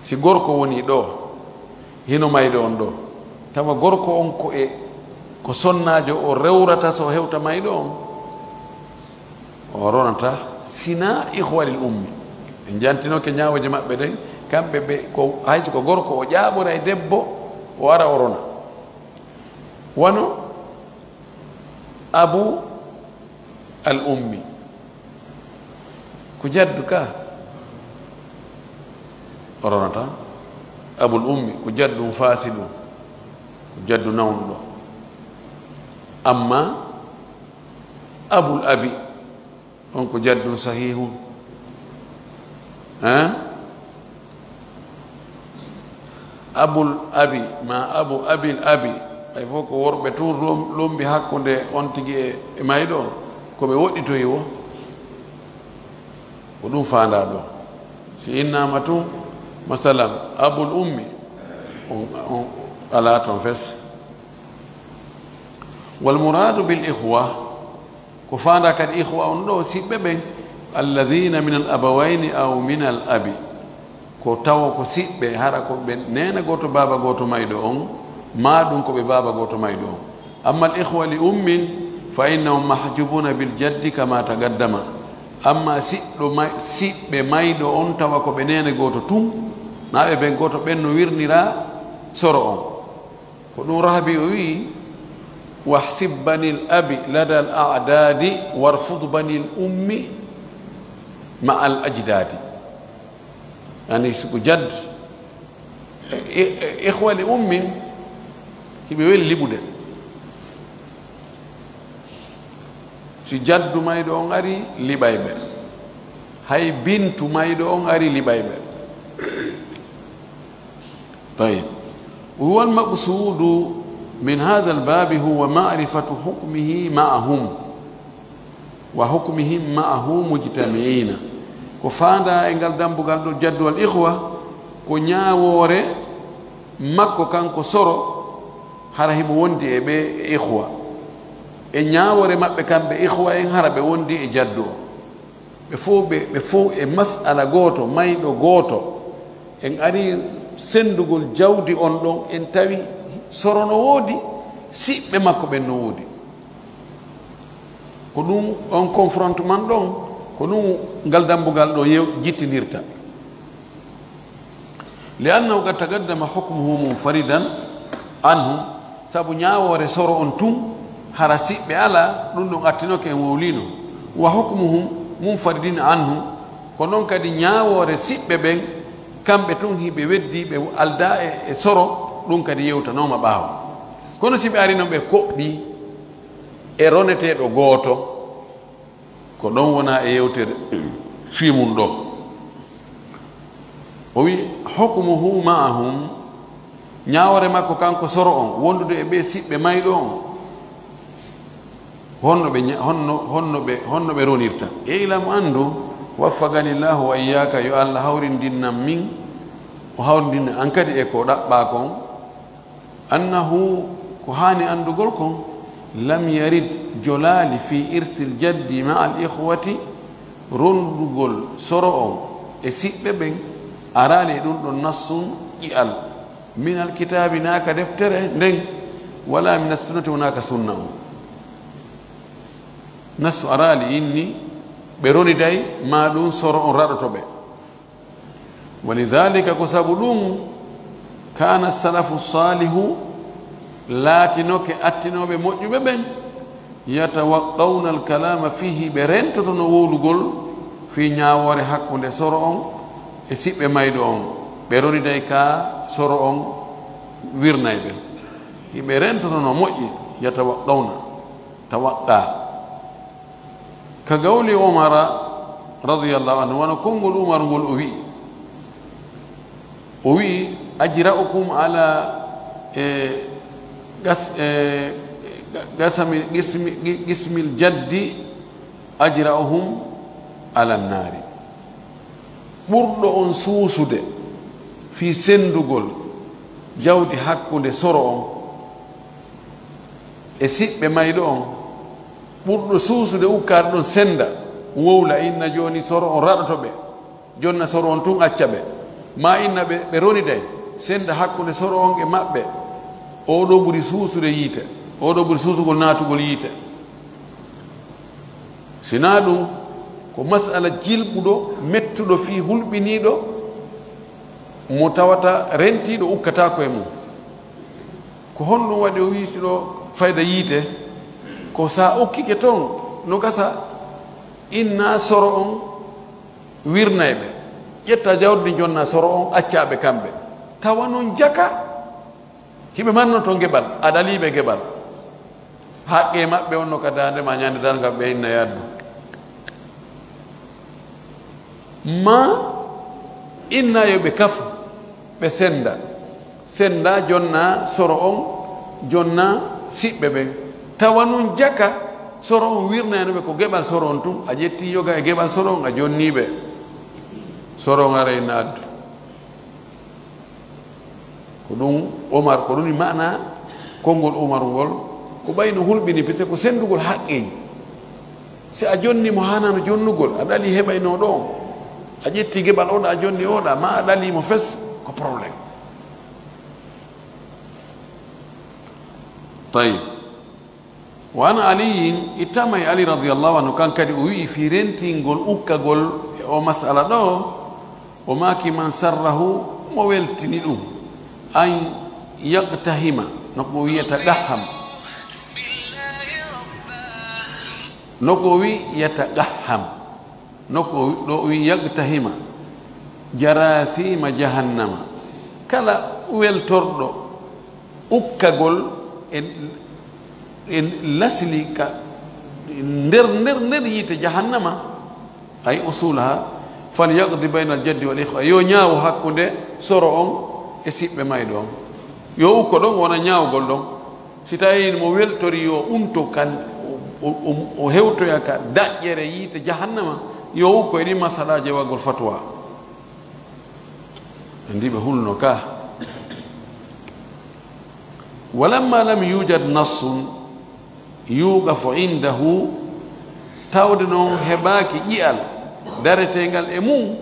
si gorko woni ɗo hino mayɗo on ɗo tawa gorko on ko sonnajo o rewrata so hewta mayɗo on o ronata sina ihwalil ummi en jantinoke ñawoje maɓɓe ɗen kamɓe ɓe ko hayso ko gorko o ƴaɓora e debbo o ara o rona wano abu al ummi ko jaddu ka o ronata abul ummi ko jaddum fasidu ko jaddu nawnuɗo amma abul abi on ko jaddu sahihu abul abi ma abu abil abi ay fof ko worɓe tun lombi hakkude on tigi e mayɗo koɓe woɗɗitoyi wo ko ɗum fanda ɗo si innama tun masalan abul ummi on ala toon fes wal muradu bil ihwa ko fanda kadi ihwa on ɗo siɓɓe ɓen alladina min al abawayni aw min al abi ko tawa ko siɓɓe hara ko ɓe nena goto baba goto mayɗo on ma ɗum ko ɓe baba goto mayɗo on amma al ihwa li ummin fa innahum mahjubuna bil jaddi kama tagaddama amma siɓɓe mayɗo on tawa ko ɓe nene goto tum naɓe ɓen goto ɓen no wirnira soro on ko ɗum rahabi o wi wahsib bani l abi lada al a'dadi warfud bani l ummi ma al ajdadi yani siko jadd ihwali ummin hiɓe weli liɓude si jaddu mayɗo on ari liɓayɓe hay bintu mayɗo on ari liɓayɓe طيب وهو المقصود من هذا الباب هو معرفة حكمه معهم وحكمهم معه مجتمعين كفاندا انغال دامبوغال دو جدو الاخوه كو نياوore makko kanko soro hara himo wondi e ɓe ihwa e ñaawore maɓɓe kamɓe ihwa en hara ɓe wondi e jaddu o ɓe fof e masala gooto mayɗo gooto en ari sendugol jawdi on ɗon en tawi soro no woodi siɓɓe makko ɓen no woodi ko ɗum on confrontement ɗon ko ɗum ngal dambugal ɗo jittinirta li annahu qad tagaddama hukmuhu munfaridan anhum sabu ñaawore soro on tum hara siɓɓe ala ɗum ɗon attinoke en wowlino wa hukmuhum munfaridin anhum ko noon kadi ñaawore siɓɓe ɓen kamɓe tun hiɓe weddi ɓe alda e soro ɗum kadi yewtanoma ɓaawo kono si ɓe ari noon ɓe koɓɗi e roneteɗo gooto ko ɗon wona e yewtere fimum ɗo o wi hukmuhu maahum ñaawore makko kanko soro on wondude e ɓe siɓɓe mayɗo on honno ɓe ronirta e ilam andu waffaganillahu wa iyaka yo allah hawrindinnan min o hawrindinna an kadi e ko ɗaɓɓa kon annahu ko hani andugol kon lam yarid jolali fi irsil jaddi ma al ihwati rondugol soro on e siɓɓe ɓen arani ɗum ɗon nassum ƴi'al min alkitabi naka deftere nden wala min assunnati wonaka sunna o nassu arali inni ɓe roniday ma ɗum soro on raɗoto ɓe walidhalika ko sabu ɗum kana salafu salihu laatinoke attinoɓe moƴƴuɓe ɓen yatawaqqawna alkalama fihi ɓe rentoto no wowlugol fi ñawore hakkude soro on e siɓɓe mayɗo on ɓe roniday ka soro on wirnay ɓe hiɓe rentoto no moƴƴi yatawaqqawna tawaqqa ka gawli umara radiyallahu anhu wona konngol umar ngol o wi ajra'ukum ala qismil jaddi ajra'uhum ala nnari ɓurɗo on suusude fi sendugol jawdi hakkunde soro on e siɓɓe mayɗo on ɓurɗo suusude ukkade ɗon senda wowla inna joni soro on raɗoto ɓe jonna soro on tun acca ɓe ma inna ɓe ronide senda hakkunde soro on e maɓɓe oɗo ɓuri suusude yiite oɗo ɓuri suusugol naatugol yiite sina ɗum ko masala jilɓuɗo mettuɗo fi hulɓiniɗo mo tawata rentiɗo ukkata koye mum ko honɗum waɗi o wiisiɗo fayda yiite ko sa ukkike toon no gasa inna soro on wirnayɓe ƴetta jawdi ndi jonna soro on accaɓe kamɓe tawa noon jaka hiɓe manno to geɓal aɗaliɓe geɓal haqqe maɓɓe onno ka dande ma ñande dal ngam ɓe inna yaddu ma inna yoɓe kafu ɓe senda jonna soro on jonna siɓɓe ɓe tawa noon jaka soro on wirnanoɓe ko geɓal soro on tun a ƴetti yoga e geɓal soro on a jonniɓe soro on ara inna addu ko ɗum omar ko ɗum mana konngol omar ngol ko ɓayno hulɓini pise ko sendugol haqqeji si a jonnimo hanano jonnugol a ɗali heɓayno ɗo a ƴetti geɓal oɗa a jonni oɗa ma a ɗalimo fes ko probléme tayib wa an aliyin ittamay ali radiallahu anhu kan kadi o wi'i fi rentingol ukkagol e o masala ɗo o maki man sarrahu mo weltini ɗum an yaqtahima noko wiyata qahham noko wi yataqahham noko ɗo wi yaqtahima jarathima jahannama kala weltorɗo ukkagol en lasli ka nder yiite jahannama ay usulaha falyaqdi bayna aljaddi wal ihwa yo ñaawo hakkunde soro on e siɓɓe mayɗo on yo ukko ɗon wona ñaawgol ɗon si tawi mo weltori yo unto kan o hewtoya ka daƴƴere yiite jahannama yo ukko e ɗi masalaji waggol fatwa andiɓe hulno ka walamma lam yujad nassun yuqafu indahu tawde noon heɓaki ƴi'al daretegal e mum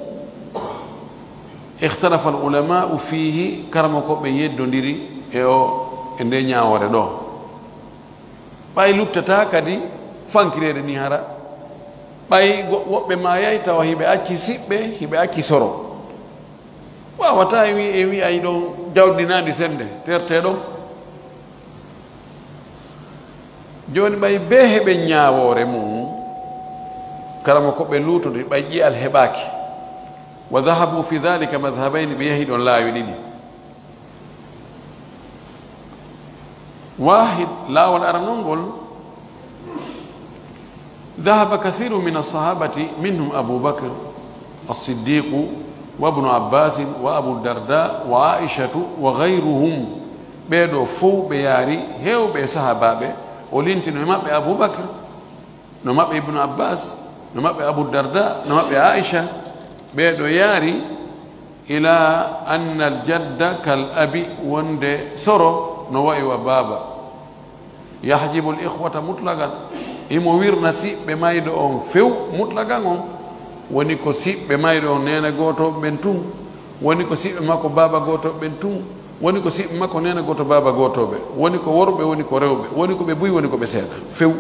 ikhtalafa al ulamau fihi karama koɓe yeddodiri e o e nde ñawore ɗo ɓay luttata kadi fankirede ni hara ɓay woɓɓe mayay tawa hiɓe acci siɓɓe hiɓe acci soro wawata e wi ay ɗon jawdinadi sende terteɗo joni ɓay be heɓe ñawore mum karama koɓe lutode ɓay ƴiyal heɓaki wa dahabu fi dhalika madhabaini ɓe yehi ɗon laawi ɗiɗi wahid laawol aranol ngol ذهب كثير من الصحابة منهم أبو بكر الصديق وابن عباس وأبو الدرداء وعائشة وغيرهم بيدو فو بياري هيو بي صحابة ولينتي نماب أبو بكر نماب ابن عباس نماب أبو الدرداء نماب عائشة بيدو ياري إلى أن الجد كالأبي وند سرو نوائي وبابا يحجب الإخوة مطلقا imo wirna siɓɓe mayɗo on few mutlagan on woni ko siɓɓe mayɗo on nena gotoɓe ɓen tun woni ko siɓɓe makko baba gotoɓe ɓen tun woni ko siɓɓe makko nena goto baba gotoɓe woni ko worɓe woni ko rewɓe woni ko ɓe buyi woni ko ɓe seeɗa few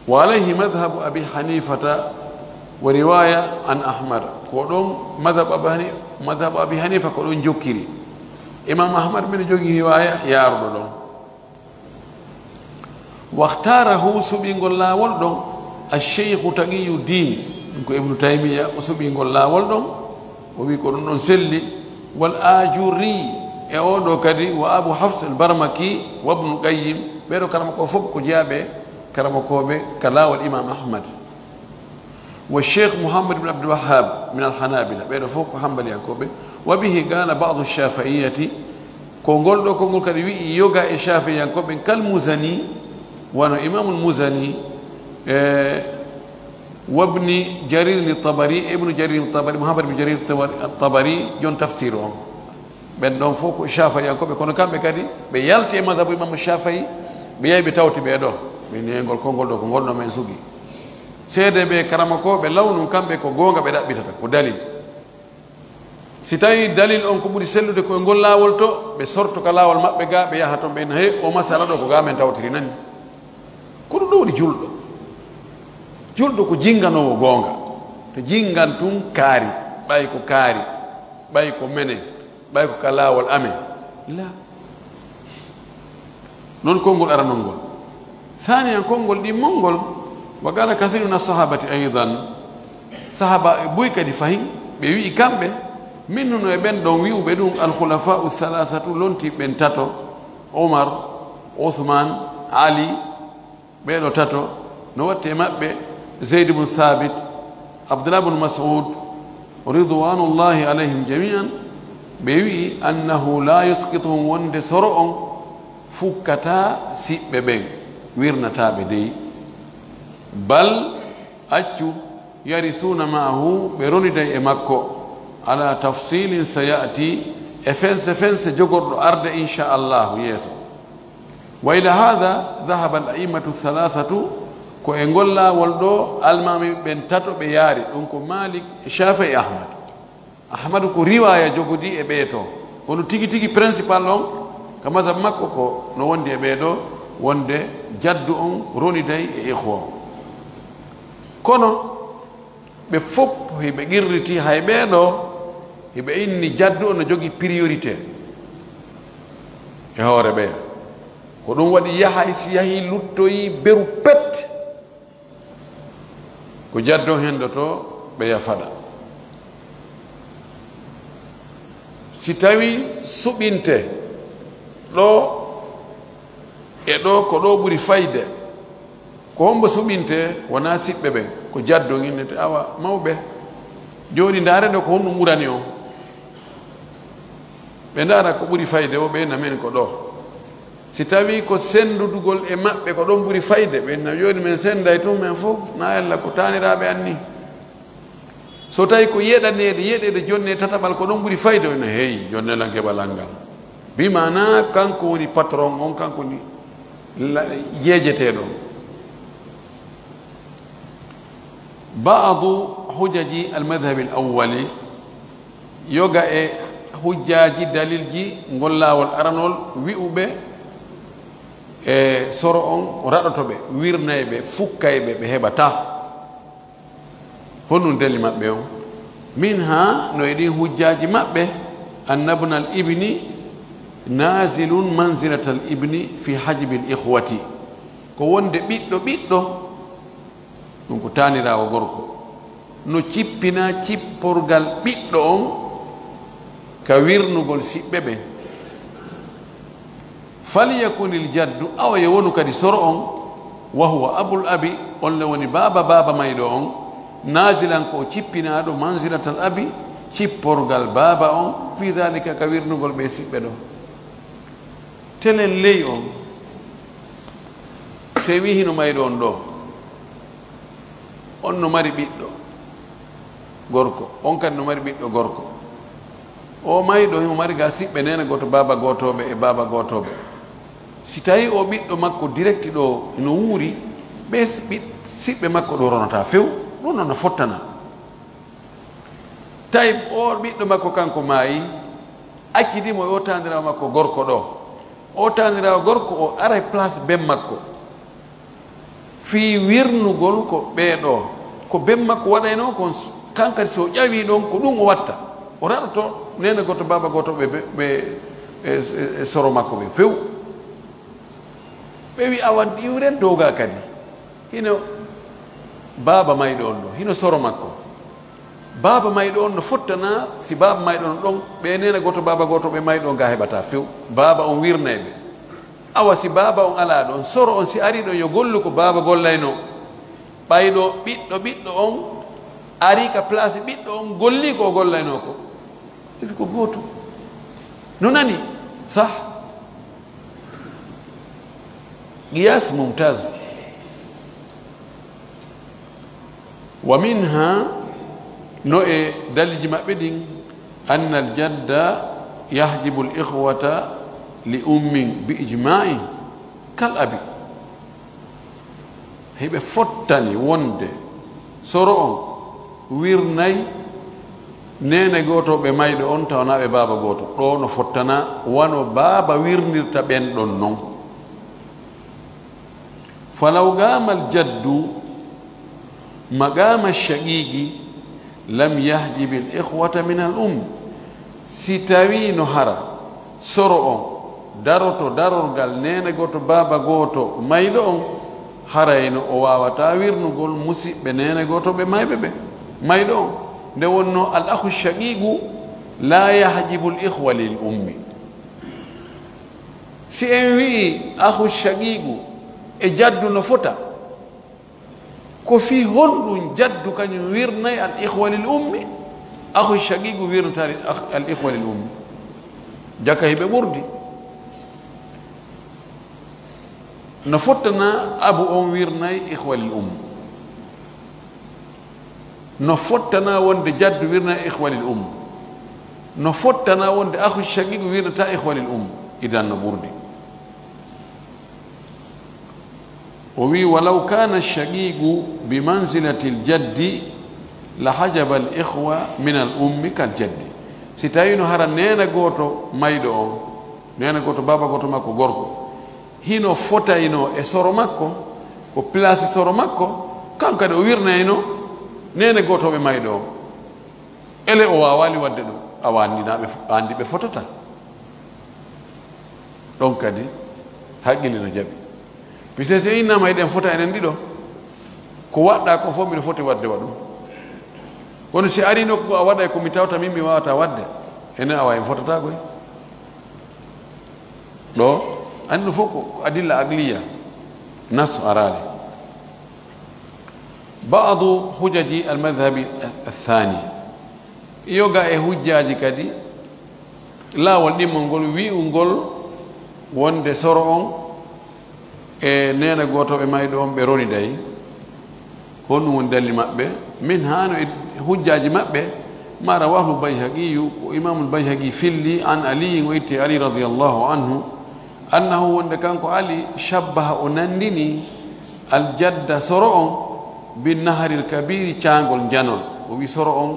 wa alayhi madhabu abi hanifata wa riwaya an ahmad ko ɗon madhabu abi hanifa ko ɗon jokkiri imam ahmad mine jogui riwaya yaruɗo ɗon واختاره سبينغول لاول دون الشيخ تقي الدين ابن تيمية سبينغول لاول دون وبيكون دون سلي والآجوري اودو كدي وابو حفص البرمكي وابن القيم بيرو كرمكو فوق جابه كرمكو به كلاو الامام احمد والشيخ محمد بن عبد الوهاب من الحنابلة بيرو فوق حنبل يعقوب وبه قال بعض الشافعية كونغول دو كونغول كدي يوغا الشافعي يعقوب كالمزني وانا امام المزني وابن جرير الطبري ابن جرير الطبري محمد بن جرير الطبري جون تفسيره بن دون فوق الشافعي ينكو بكون كام بكادي بيالتي مذهب الإمام الشافعي بيأي بتاوتي بيدو من ينقول كونغول دو كونغول نو من سوغي سيدة بكرامكو بلون كام بكو غونغا بدا بيتاتا ودليل سيتاي دليل أنكو بودي سلو دكو نقول لا ولتو بسورتو كلا والما بيجا بيهاتم بين هي وما سالدو كوغامن تاوتي ناني كل دو دي جولدو julɗo ko jinganowo goonga to jingan tun kaari ɓay ko kaari ɓay ko menen ɓay ko ka laawol amen la noon konngol aranol ngol thaniyan konngol ɗimmol wa qala kathiru min assahabati aidan sahaba e ɓoy kadi fayin ɓe wi'i kamɓe min nuno e ɓen ɗon wi'uɓe ɗum alkhulafau thalathatu lontiɓen tato omar outhman ali ɓeɗo tato no watte maɓɓe زيد بن ثابت عبد الله بن مسعود رضوان الله عليهم جميعا بيوي أنه لا يسقطهم وند سرع فكتا سيببين ويرنتا بدي بل أجو يرثون معه بروني مكو على تفصيل سيأتي فنس جغر أرض إن شاء الله يسو وإلى هذا ذهب الأئمة الثلاثة ko e gollawol ɗo almami ɓen tato ɓe yaari ɗum ko malik shafi ahmad ahmadu ko riwaya jogodi e ɓeeto kono tigi tigi principal on ka madhab makko ko no wondi e ɓeeɗo wonde jaddu on roniday e ihwa on kono ɓe fof hiɓe qirriti hay ɓeeɗo hiɓe inni jaddu on no jogii priorité e hoore ɓeya ko ɗum waɗi yahay si yahi luttoyi beru pet ko jaddo hendo to ɓe yafaɗa si tawi suɓinte ɗo e ɗo ko ɗo ɓuri fayde ko hombo suɓinte wona siɓɓe ɓen ko jaddo innete awa mawɓe joni ndaare ɗo ko honɗum ɓurani on ɓe ndaara ko ɓuri fayde o ɓeyna men ko ɗo si tawi ko sendudugol e maɓɓe ko ɗon ɓuri fayde ɓenna joni min senday tun men fof na allah ko taniraɓe anni so tawi ko yeɗanede yeɗede jonne tataɓal ko ɗon ɓuri fayde ono heyi jonnelan keɓalal ngal bimana kanko woni patron on kanko woni jeejeteɗo badu hujaji almadhabi l awali yoga e hujjaji dalilji ngollawol aranol wi'uɓe e soro on raɗotoɓe wirnayɓe fukkayɓe ɓe heɓata honɗum deli maɓɓe on min ha no e ɗin hujjaji maɓɓe annabna al ibni nasilun manzilata al ibni fi hajbi l ihwati ko wonde ɓiɗɗo ɓiɗɗo ɗum ko tanirawo gorko no cippina cipporgal ɓiɗɗo on ka wirnugol siɓɓe ɓen falyakunil jaddu awa yo wonu kadi soro on wa huwa abul abi on le woni baba baba mayɗo on nasilan ko cippinaɗo manzilatal abi cipporgal baba on fi dhalika ka wirnugol ɓe siɓɓe ɗo telen ley on so wi hino mayɗo on ɗo on no mari ɓiɗɗo gorko on kadi no mari ɓiɗɗo gorko o mayɗo himo mari ga siɓɓe nene goto baba gotoɓe e baba gotoɓe si tawi o ɓiɗɗo makko directi ɗo no wuuri ɓe siɓɓe makko ɗo ronata few ɗum noon no fottana tawi o ɓiɗɗo makko kanko maayi accidimo e o tandirawo makko gorko ɗo o tandirawo gorko o ara place ben makko fi wirnugol ko ɓeeɗo ko ben makko waɗayno kon kankadi so ƴawi ɗon ko ɗum o watta o raɗoto nene goto baba goto ɓe e soro makko ɓe few ɓe wi awan ɗiwren dowga kadi hino baba mayɗo on ɗo hino soro makko baba mayɗo on no fottana si baba mayɗo on ɗon ɓe nene goto baba goto ɓe mayɗo ga heɓata few baba on wirnayɓe awa si baba on ala ɗon soro on si ari ɗon yo gollu ko baba gollayno ɓayɗo ɓiɗɗo on ari ka place ɓiɗɗo on golli ko o gollayno ko ifi ko gooto no nani sah qiyas mumtaz wa minha no e daliji maɓɓe ɗin anna aljadda yahjibu al-ikhwata li ummin bi ijma'i kal abi heɓe fottani wonde soro on wirnayi nene goto ɓe mayɗo on tawana ɓe baaba goto ɗo no fottana wano baaba wirnirta ɓen ɗon non falaw gama aljaddu magama shaqiqi lam yahjibi al-ikhwata min al-um si tawi no hara soro on daroto darorgal nene goto baaba goto mayɗo on harayno o wawata wirnugol musidɓe nene goto ɓe mayɓe ɓe mayɗo on nde wonno al akhu shaqiqu la yahjibu l ikhwa lil ummi si en wi akhu shaqiqu e jaddu no fota ko fi honɗum jaddu kañum wirnayi al ikhwa lil ummi akhu shaqiqu wirnatari al ikhwa lil ummi jaka hiɓe ɓurdi no fottana abu on wirnayi ikhwa lil ummi no fottana wonde jaddu wirna ikhwa lil no fottana wonde akhu shaqiqu wirnata ikhwa lil idan no ɓurdi o wi walaw kana shaqiqu bi manzilati ljaddi la hajaba al ikhwa min al ummi kal jaddi si tawi no hara nena goto mayɗo on nena goto baba goto makko gorko hino fotayno e soro makko ko place soro makko kanko kadi o wirnayno nene gotoɓe mayɗo o ele o wawali wadde ɗum awandinaɓe andi ɓe fotota ɗon kadi haqqille no jaaɓi puisque so innama eɗen fota enen ɗiɗo ko waɗɗa ko fof mbiɗo foti wadde waɗum kono si arino ko a waɗa komi tawta min mi wawata wadde enen awa en fotata koy ɗo andi ɗum fof ko adilla agliya nas arali بعض حجج المذهب الثاني يوغا e hujjaji kadi laawol ɗimmol ngol wi'ungol wonde soro on e nena gotoɓe mayɗo on ɓe roniday honɗum woni dalli maɓɓe min hano e hujjaji maɓɓe ma rawahu lbayhaqiyu ko imamu lbayhaqi filli an aliyin o itti ali radiallahu anhu annahu wonde kanko ali shabbaha o nandini aljadda soro on binnaharil kabiri caangol janol o wi soro on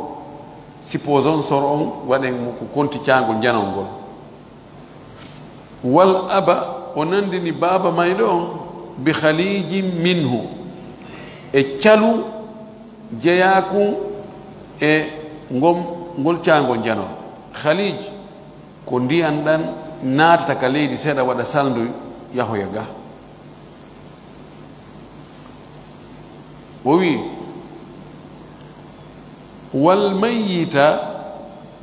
supposon soro on waɗen ko konti caangol janol ngol wal aba o nandini baaba mayɗo on bi khaliji minhu e calu jeyakum e ngol caangol janol khalij ko ndiyan ɗan naatata ka leydi seeɗa waɗa saldu yahoya ga o wi walmayita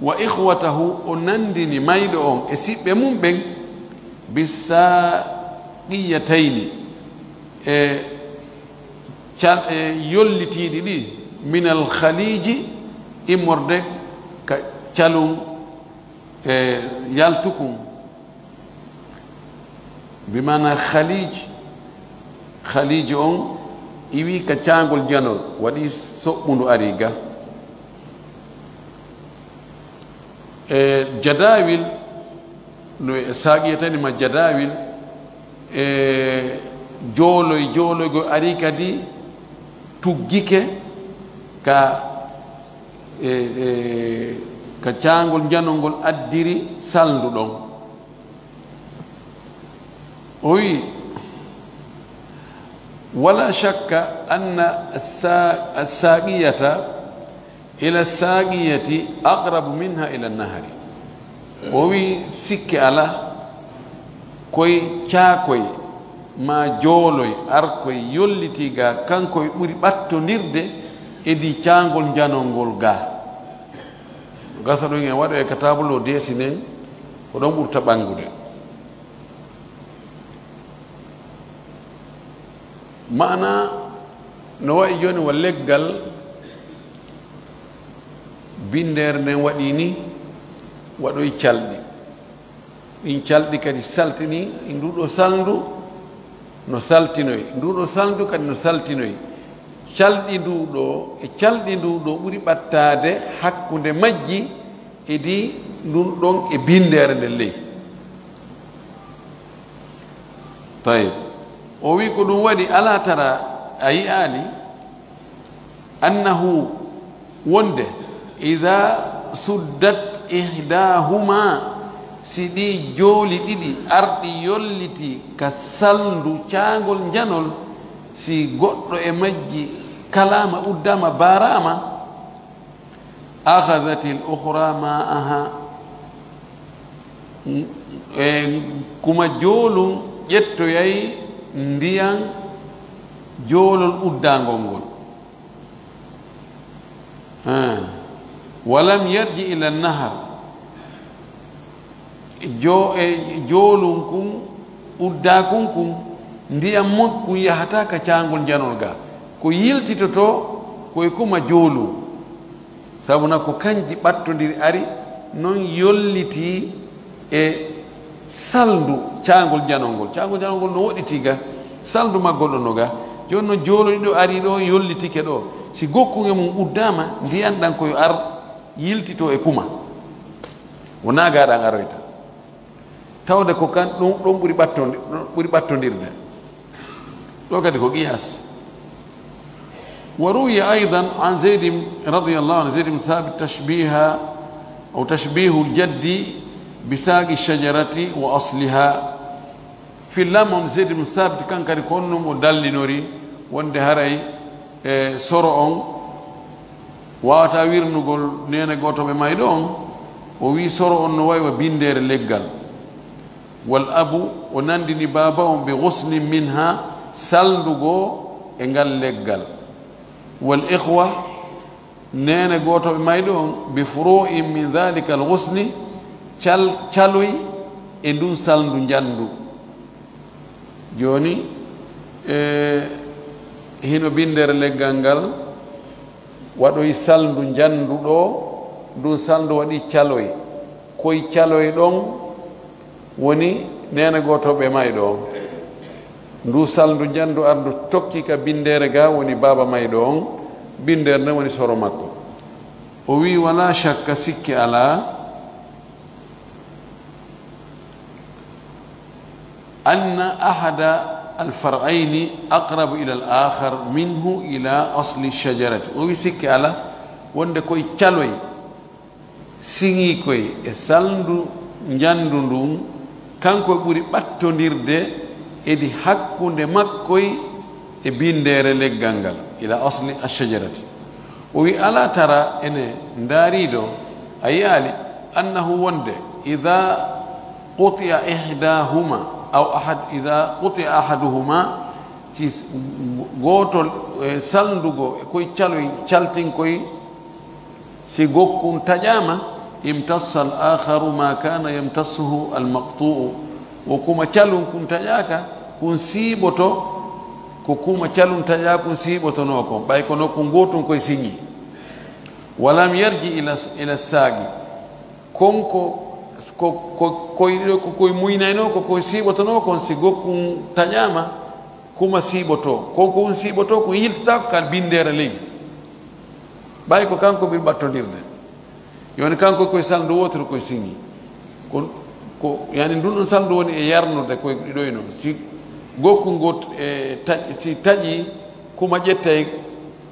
wa ihwatahu o nandini mayɗo on e siɓɓe mum ɓen bisaqiyatayni e yollitiɗi ɗi min al khaliji immorde ka calum e yaltukum bimana khaliji on iwi ka caangol janol waɗi soɓɓundu ari ga e jadawil no saaqiyatani ma jadawil e jooloygo ari kadi tuggike ka ka caangol janol ngol addiri salndu ɗon o wi ولا شك أن الساقية إلى الساقية أقرب منها إلى النهر ووي سك على كوي تشاكوي ما جولوي أركوي يولتيغا كانكوي ɓuri ɓattondirde edi caangol janongol ga gasa ɗon en waɗo e ka tabulo desinen ko ɗon ɓurta ɓangude maana no wayi joni wo leggal bindere nden waɗi ni waɗoy calɗi ɗin calɗi kadi saltini nduɗo salndu no saltinoy nduɗo salndu kadi no saltinoy calɗinduɗo e calɗinduɗo ɓuri ɓattade hakkude majji idi ɗum ɗon e bindere nde ley. tayib o wi ko ɗum waɗi ala tara a yiyani annahu wonde ida suddat ihdahuma si ɗi jooli ɗiɗi arɗi yolliti ka salndu caangol janol si goɗɗo e majji kalama uddama barama akhadati l ukhra ma'aha e kuma joolum ƴettoyay ndiyan joolol uddangol ngol walam yarji ila nahar joolum kum uddakun kum ndiyam makku yahata ka caangol janol ga ko yiltitoto koye kuma joolu sabuna ko kanji ɓattodiri ari non yolliti e saldu caangol janol ngol no woɗɗiti ga saldu maggol ɗo no ga joni noon jooloni ɗo ari ɗo yollitike ɗo si gokkuge mum uddama ndiyan ɗan koyo ar yiltito e kuma wona gaɗan aroyta tawde ko kan ɗum ɗon ɓuri ɓattodirde ɗo kadi ko qiyas. وروي أيضا عن زيد رضي الله عنه زيد بن ثابت تشبيه الجد بساق الشجرة وأصلها في اللام زيد بن ثابت كان كاريكونم ودالي نوري وند هراي سورون واتا ويرنugol nene goto be may don o wi soro on no way wa bindere leggal wal abu o nandini baba on bi ghusni minha saldugo e ngal leggal wal ikhwa nene goto be may don bi furu'in min dhalika al ghusni chaloy e dun saldu jandu joni hino bindere leggal ngal waɗoy saldu jandu ɗo ɗum saldu waɗi caloy koye caloy ɗon woni nene gotoɓe may ɗo ndu saldu jandu ardu tokki ka bindere ga woni baba may ɗo on bindere nde woni soro makko o wi wala shakka sikki ala anna ahada الفرعين أقرب إلى الآخر منه إلى أصل الشجرة ويسك على وند كوي تشالوي سيني كوي سالندو نجاندوندوم كان كوي بوري باتونديرده إدي حقوند مكوي بيندير لغانغال إلى أصل الشجرة وي ألا ترى إن داريدو أيالي أنه وند إذا قطع إحداهما أو أحد إذا قطع أحدهما غوتول سالندوغو كوي تشالوي تشالتين كوي سي غوكون تجاما امتص الآخر ما كان يمتصه المقطوع وكما تشالون كون تجاكا كون سيبوتو كوكما تشالون تجاكا كون سيبوتو نوكو بايكو نوكو غوتون كوي سيني ولم يرجع إلى الساقي كونكو koye muynayno ko koye siɓotono kon si gokkun taƴama kuma siɓoto kon siɓoto ko yiltata ko kan bindere ley ɓay ko kanko ɓir ɓattodirde yoni kanko koye saldu wotoro koye siŋi ko yani ndun ɗon saldu woni e yarnude koye ɗiɗoyno si gokku ngo si taƴi kuma ƴettay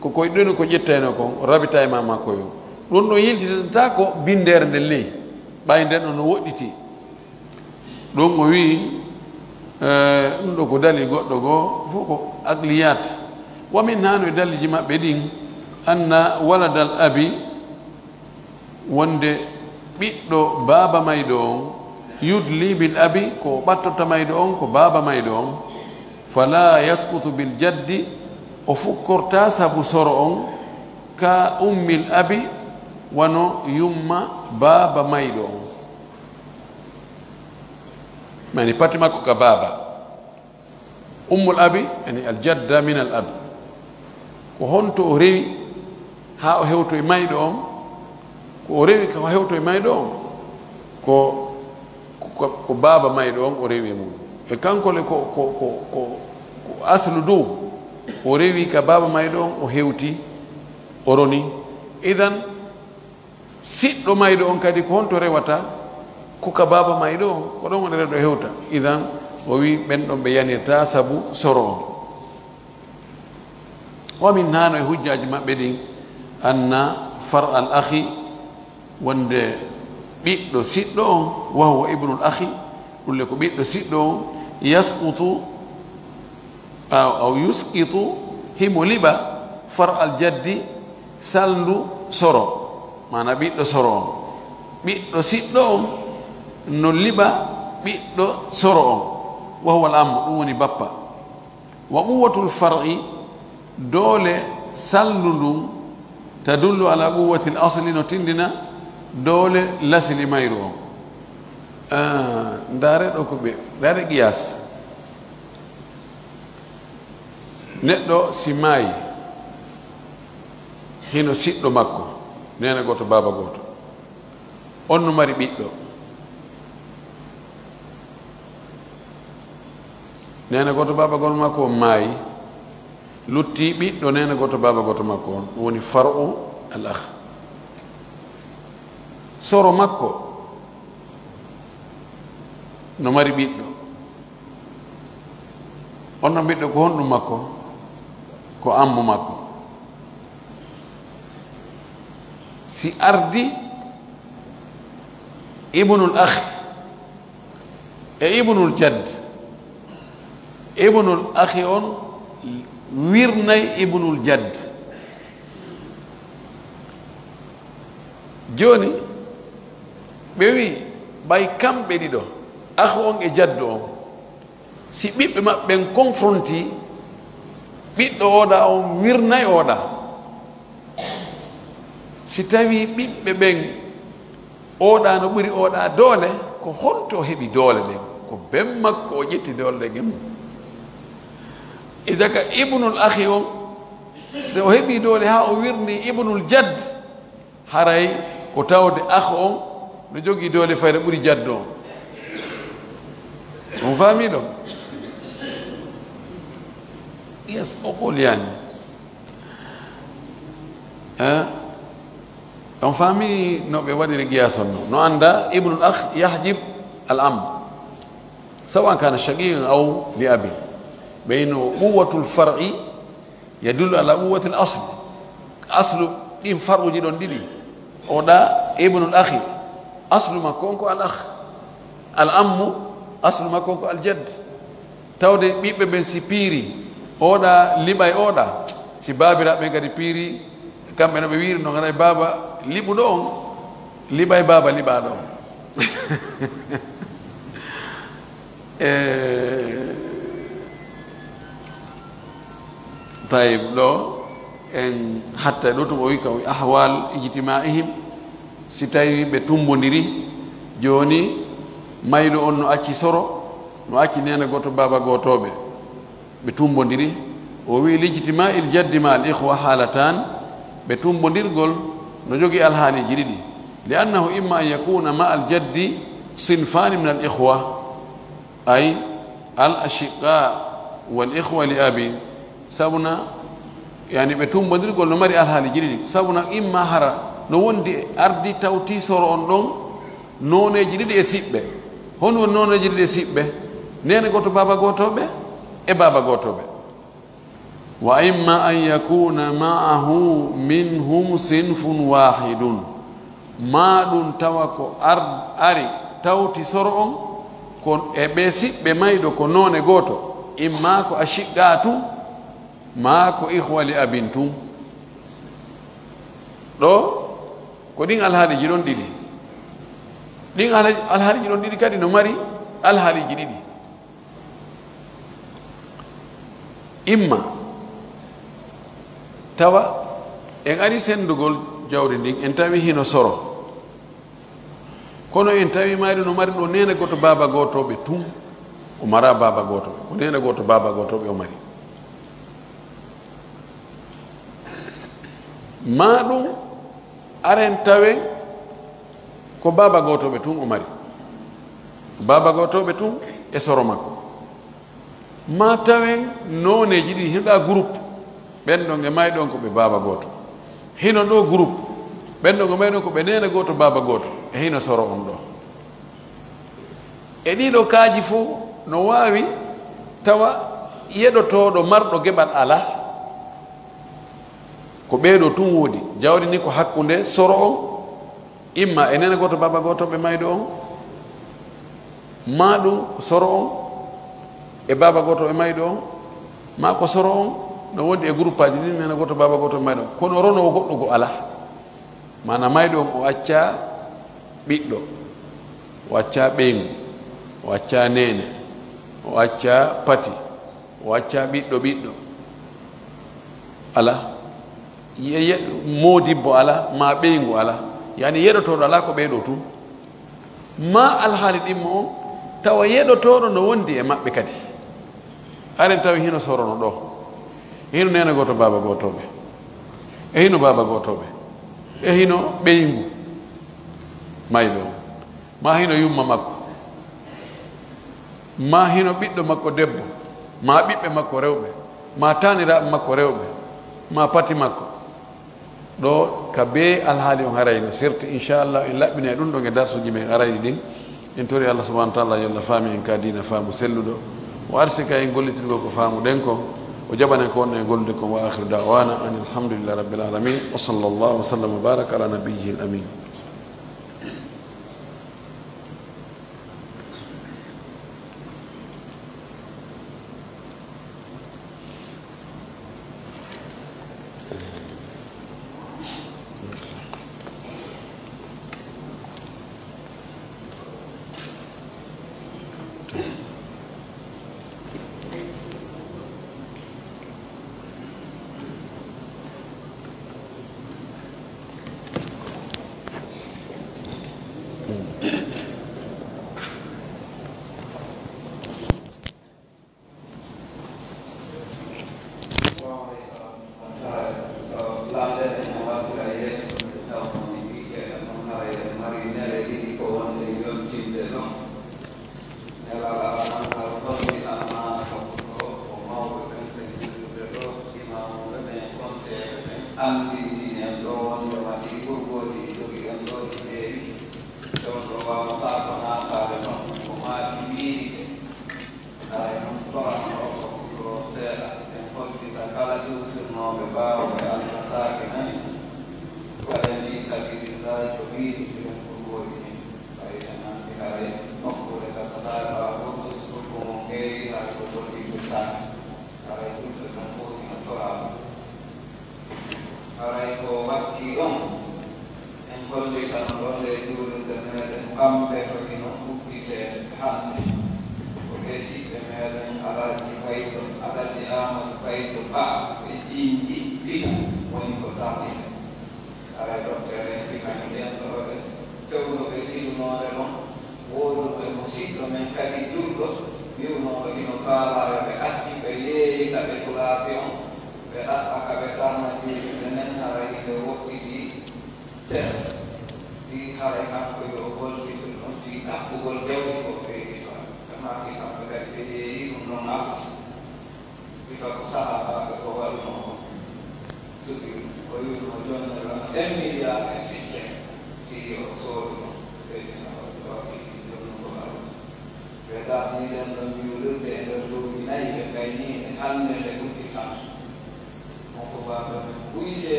ko koye ɗiɗoyno ko ƴettayno kon rabita e ma makkoyo ɗum ɗon yiltitata ko bindere nde ley ɓay nden ɗo no woɗɗiti ɗum o wi ɗum ɗo ko dali goɗɗo goo fof ko aqliyat wa min hano e dalliji maɓɓe ɗin anna waladal abi wonde ɓiɗɗo baaba mayɗo on yudli bil abi ko ɓattota mayɗo on ko baaba mayɗo on fala yasqutu bil jaddi o fukkorta sabu soro on ka ummil abi wano yumma baaba mayɗo on mani pati makko ka baaba ummul abi yani aljadda min al abi ko honto o rewi ha o hewto e mayɗo on ko o rewi ko hewto e mayɗo on ko baaba mayɗo on o rewi e mum e kankole ko aslu dow o rewi ka baba mayɗo on o hewti o roni idan siɗɗo mayɗo on kadi ko honto rewata ko ka baba mayɗo on ko ɗon woni reɗo hewta idan o wi ɓen ɗon ɓe yanirta sabu soro on wamin nano e hujjaji maɓɓe ɗin anna far al akhi wonde ɓiɗɗo siɗɗo on wahwa ibnul akhi ɗulle ko ɓiɗɗo siɗɗo on yasqutu aw yusqitu himo liɓa far al jaddi salndu soro mana ɓiɗɗo soro on ɓiɗɗo siɗɗo on no liɓa ɓiɗɗo soro on wahwa al ammu ɗum woni bappa wa quwwatul far'i doole salndu ndun tadullu ala quwwati l asli no tindina doole lasili mayru on ndaare ɗo ko ɓe ndaare qiyas neɗɗo si maayi hino siɗɗo makko nene goto baba goto on no mari ɓiɗɗo nene goto baba goto makko on maayi lutti ɓiɗɗo nene goto baba goto makko on ɗum woni far'u al akh soro makko no mari ɓiɗɗo on no ɓiɗɗo ko honɗum makko ko ammo makko si ardi ibnul akh e ibnul jadd ibnul akhi on wirnay ibnul jadd joni ɓe wi ɓay kamɓe ɗiɗo akhu on e jaddu on si ɓiɓɓe maɓɓen confronti ɓiɗɗo oɗa on wirnay oɗa si tawi ɓiɓɓe ɓen oɗa no ɓuri oɗa doole ko honto heɓi doole ɗen ko ben makko o ƴetti doole ɗen mum idaka ibnul akhi on so o heɓi doole ha o wirni ibnul jadd haray ko tawde akhu on no jogii doole fayre ɓuri jaddu on on faami ɗo yes o qolyani on faami no ɓe waɗiri qiyason no anda ibnul akh yahjib al am sawan kana shaqiqan aw li abi bayno quwwatul far'i yadullu ala quwwatil asl aslu ɗin far'uji ɗon ɗiɗi oɗa ibnul akhi aslu makko on ko al akh al ammu aslu makko on ko al jadd tawde ɓiɓɓe ɓen si piiri oɗa liɓay oɗa si babiraɓe kadi piiri kamɓe no ɓe wiiri no gaɗa baba liɓuɗo on liɓay baba liɓaɗo on tayib ɗo en hatta ɗo tum o wi kam ahwal ijtimaihim si tawi ɓe tumbodiri joni maylo on no acci soro no acci nene goto baba gotoɓe ɓe tumbodiri o wi lijtima il jaddi ma al ihwa halatan ɓe tumbodirgol no jogui alhaaliji ɗiɗi li annahu imma an yakuna ma al jaddi sinfani min al ihwa ay al ashiqa wal ihwa li abi sabuna yani ɓe tumbodirgol no mari alhaaliji ɗiɗi sabuna imma hara no wondi ardi tawti soro on ɗon noneji ɗiɗi e siɓɓe hon woni noneji ɗiɗi e siɓɓe nene goto baba gotoɓe e baba gotoɓe wa imma an yakuna ma'ahu minhum sinfun wahidun ma ɗum tawa ko ari tawti soro on ko e ɓe siɓɓe mayɗo ko none goto imma ko ashiqqa tum ma ko ihwali abin tum ɗo ko ɗin alhaaliji ɗon ɗiɗi ɗin alhaaliji ɗon ɗiɗi kadi no mari alhaaliji ɗiɗi imma tawa en ari sendugol jawdi ndin en tawi hino soro kono en tawi mari no mari ɗo nene goto baba gotoɓe tum o mara baba gotoɓe ko nene goto baba gotoɓe o mari ma ɗum aren tawen ko baba gotoɓe tum o mari baba gotoɓe tum e soro makko ma tawen noneji ɗi hinoɗa groupe ɓen ɗon e may ɗon ko ɓe baba goto hino ɗo groupe ɓen ɗon e may ɗon ko ɓe nena goto baba goto e hino soro on ɗo e ɗiɗo kaaji fof no wawi tawa yeɗotoɗo marɗo geɓal ala ko ɓeeɗo tun woodi jawdi ni ko hakkunde soro on imma e nena goto baba goto ɓe mayɗo on ma ɗum ko soro on e baba goto ɓe mayɗo on ma ko soro on no wondi e groupe aji ɗi nena goto baba goto ɓe mayɗo on kono ronowo goɗɗo go ala mana mayɗo on o acca ɓiɗɗo o acca ɓeygu o acca nene o acca pati o acca ɓiɗɗo ala modibbo ala ma ɓeygu ala yani yeɗotoɗo ala ko ɓeyɗo tun ma alhaali ɗimmo on tawa yeɗotoɗo no wondi e maɓɓe kadi aren tawi hino sorono ɗo hino nena goto baba gotoɓe e hino baba gotoɓe e hino ɓeygu mayɓe on ma hino yumma makko ma hino ɓiɗɗo makko debbo ma ɓiɓɓe makko rewɓe ma taniraɓe makko rewɓe ma pati makko ɗo ka be alhaali on harayno surtout inchallah en laɓɓine ɗum ɗon e darsuji men arayni ɗin en tori allah subahana taala yo allah faami en ka dina faamu selluɗo o arsika en gollitirgo ko faamuɗen ko o jaɓanen ko wonno e gollude kon wa akhiru dawana an alhamdulillah rabbil alamin wa sallllahu wa sallam wa baraka ala nabiyihi l amin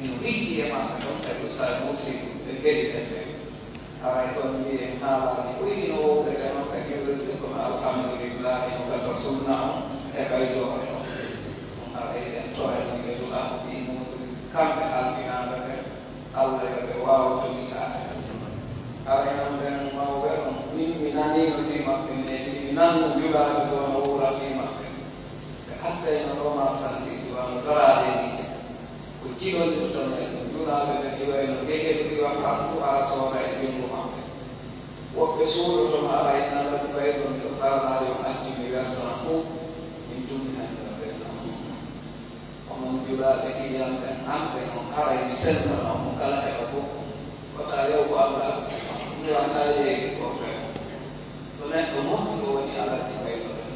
ino hikki e maɓɓe ɗon kadi ustade musidu ɓe geɗiɗen ɓe aray toon mbiye haalaani ɓuyino wowdere noon kadi yewrede kono alhamdulillahi no gasa sunna on e ɓaydoore on aray en to en ɓe duɗa ɗino kamɓe albinaɓe ɓe allah yoɓe waawa jogiɗaade aray noon ɓen mawɓe on min mi nanino ɗi maɓɓe ndeɗi mi nanno julaɓe ɗo no wura ɗi maɓɓe ɓe haddayno ɗo marchandise wano darade ni ko jiɗondirton en ɗum julaɓe ɓe ƴiwayno geƴeɗiwa kamɗu ara soora e jungo maɓɓe woɓɓe suuɗotono ara en alati ɓayɗon to parlade on acci mi wersana fof min tumminanɗo ɓenna onon julaɓe ƴiƴamɓen hamɓe on aray mi sennana on kala heɓa fof kota yew ko allah ɗiwanta yeegi ko fe so neɗɗo moƴƴuɗo woni alati ɓayɗoɗen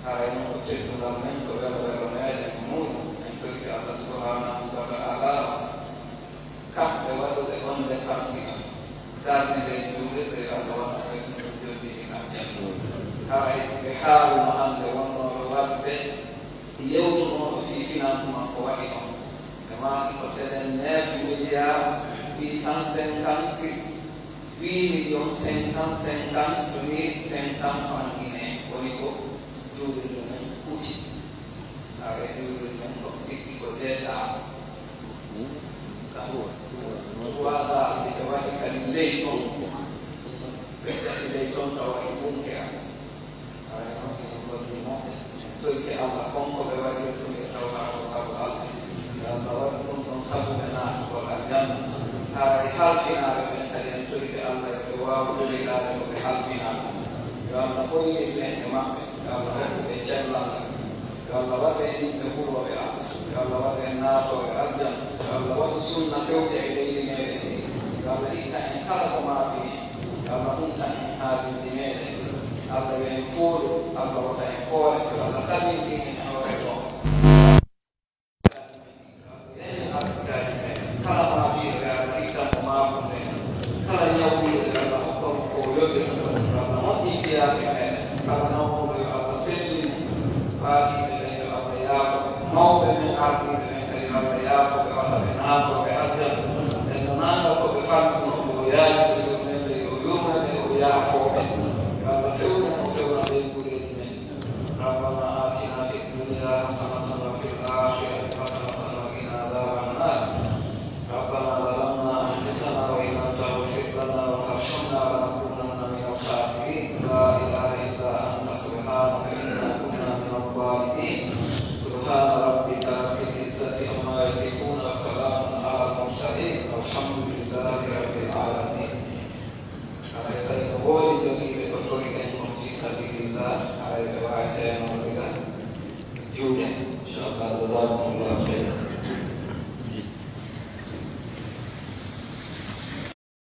aray noon ko teddugal men ko welo welo meɗen ko muɗum en torki allah subhanahu wa taala kamɓe waɗuɓe onde partina darde nde juuɗeɗe allah waɗa ɓe joddiɗi kamƴen aray ɓe haaluma hande wonnoɓe wadde yewtunoɗo fi finance makko waɗi on ɓe maaki ko teɗen 9 milliard 850 8,50,000 francs guinéen woni ko juuɗirde men uti aray juuɗirde men ko sikki ko déjà waɗa ɓe waɗi kadi ley toon ɓe ɗaɗi ley toon tawa e bunke am aray noon ene gollimo toyke allah konko ɓe waɗi ɗum e tawnaɗo sabu allah allah waɗi ɗum ɗon sabu ɓe naatugol aljanna aray halfinaɓe ɓen kadi en toyke allah yoɓe wawa jogiɗade ko ɓe halfinaɓe yo allah ɓoyni leɗɗe maɓɓe yo allah hokkuɓe cellal yo allah waɗe yimɓe huroɓe allah yo allah waɗe naatoɓe aljanna yo allah waɗu sunna fewde e leydi meɗen ɗi yo allah itta en kala ko maafi yo allah humta en haajiji meɗen allah yo en fooɗu allah wota en hoore yo allah kalmintini en hoore ɗo askaji meɗen kala maafiɓe yo allah ittamo maafunde kala ñawɗiɓe yo allah hokkamo ko yoɓirɗo yo allah moƴƴi jiyaɓe meɗen kala nawmuɗo yo allah sellini waajiɓe ɓen yo allah yaako mawɓe men ardiɓe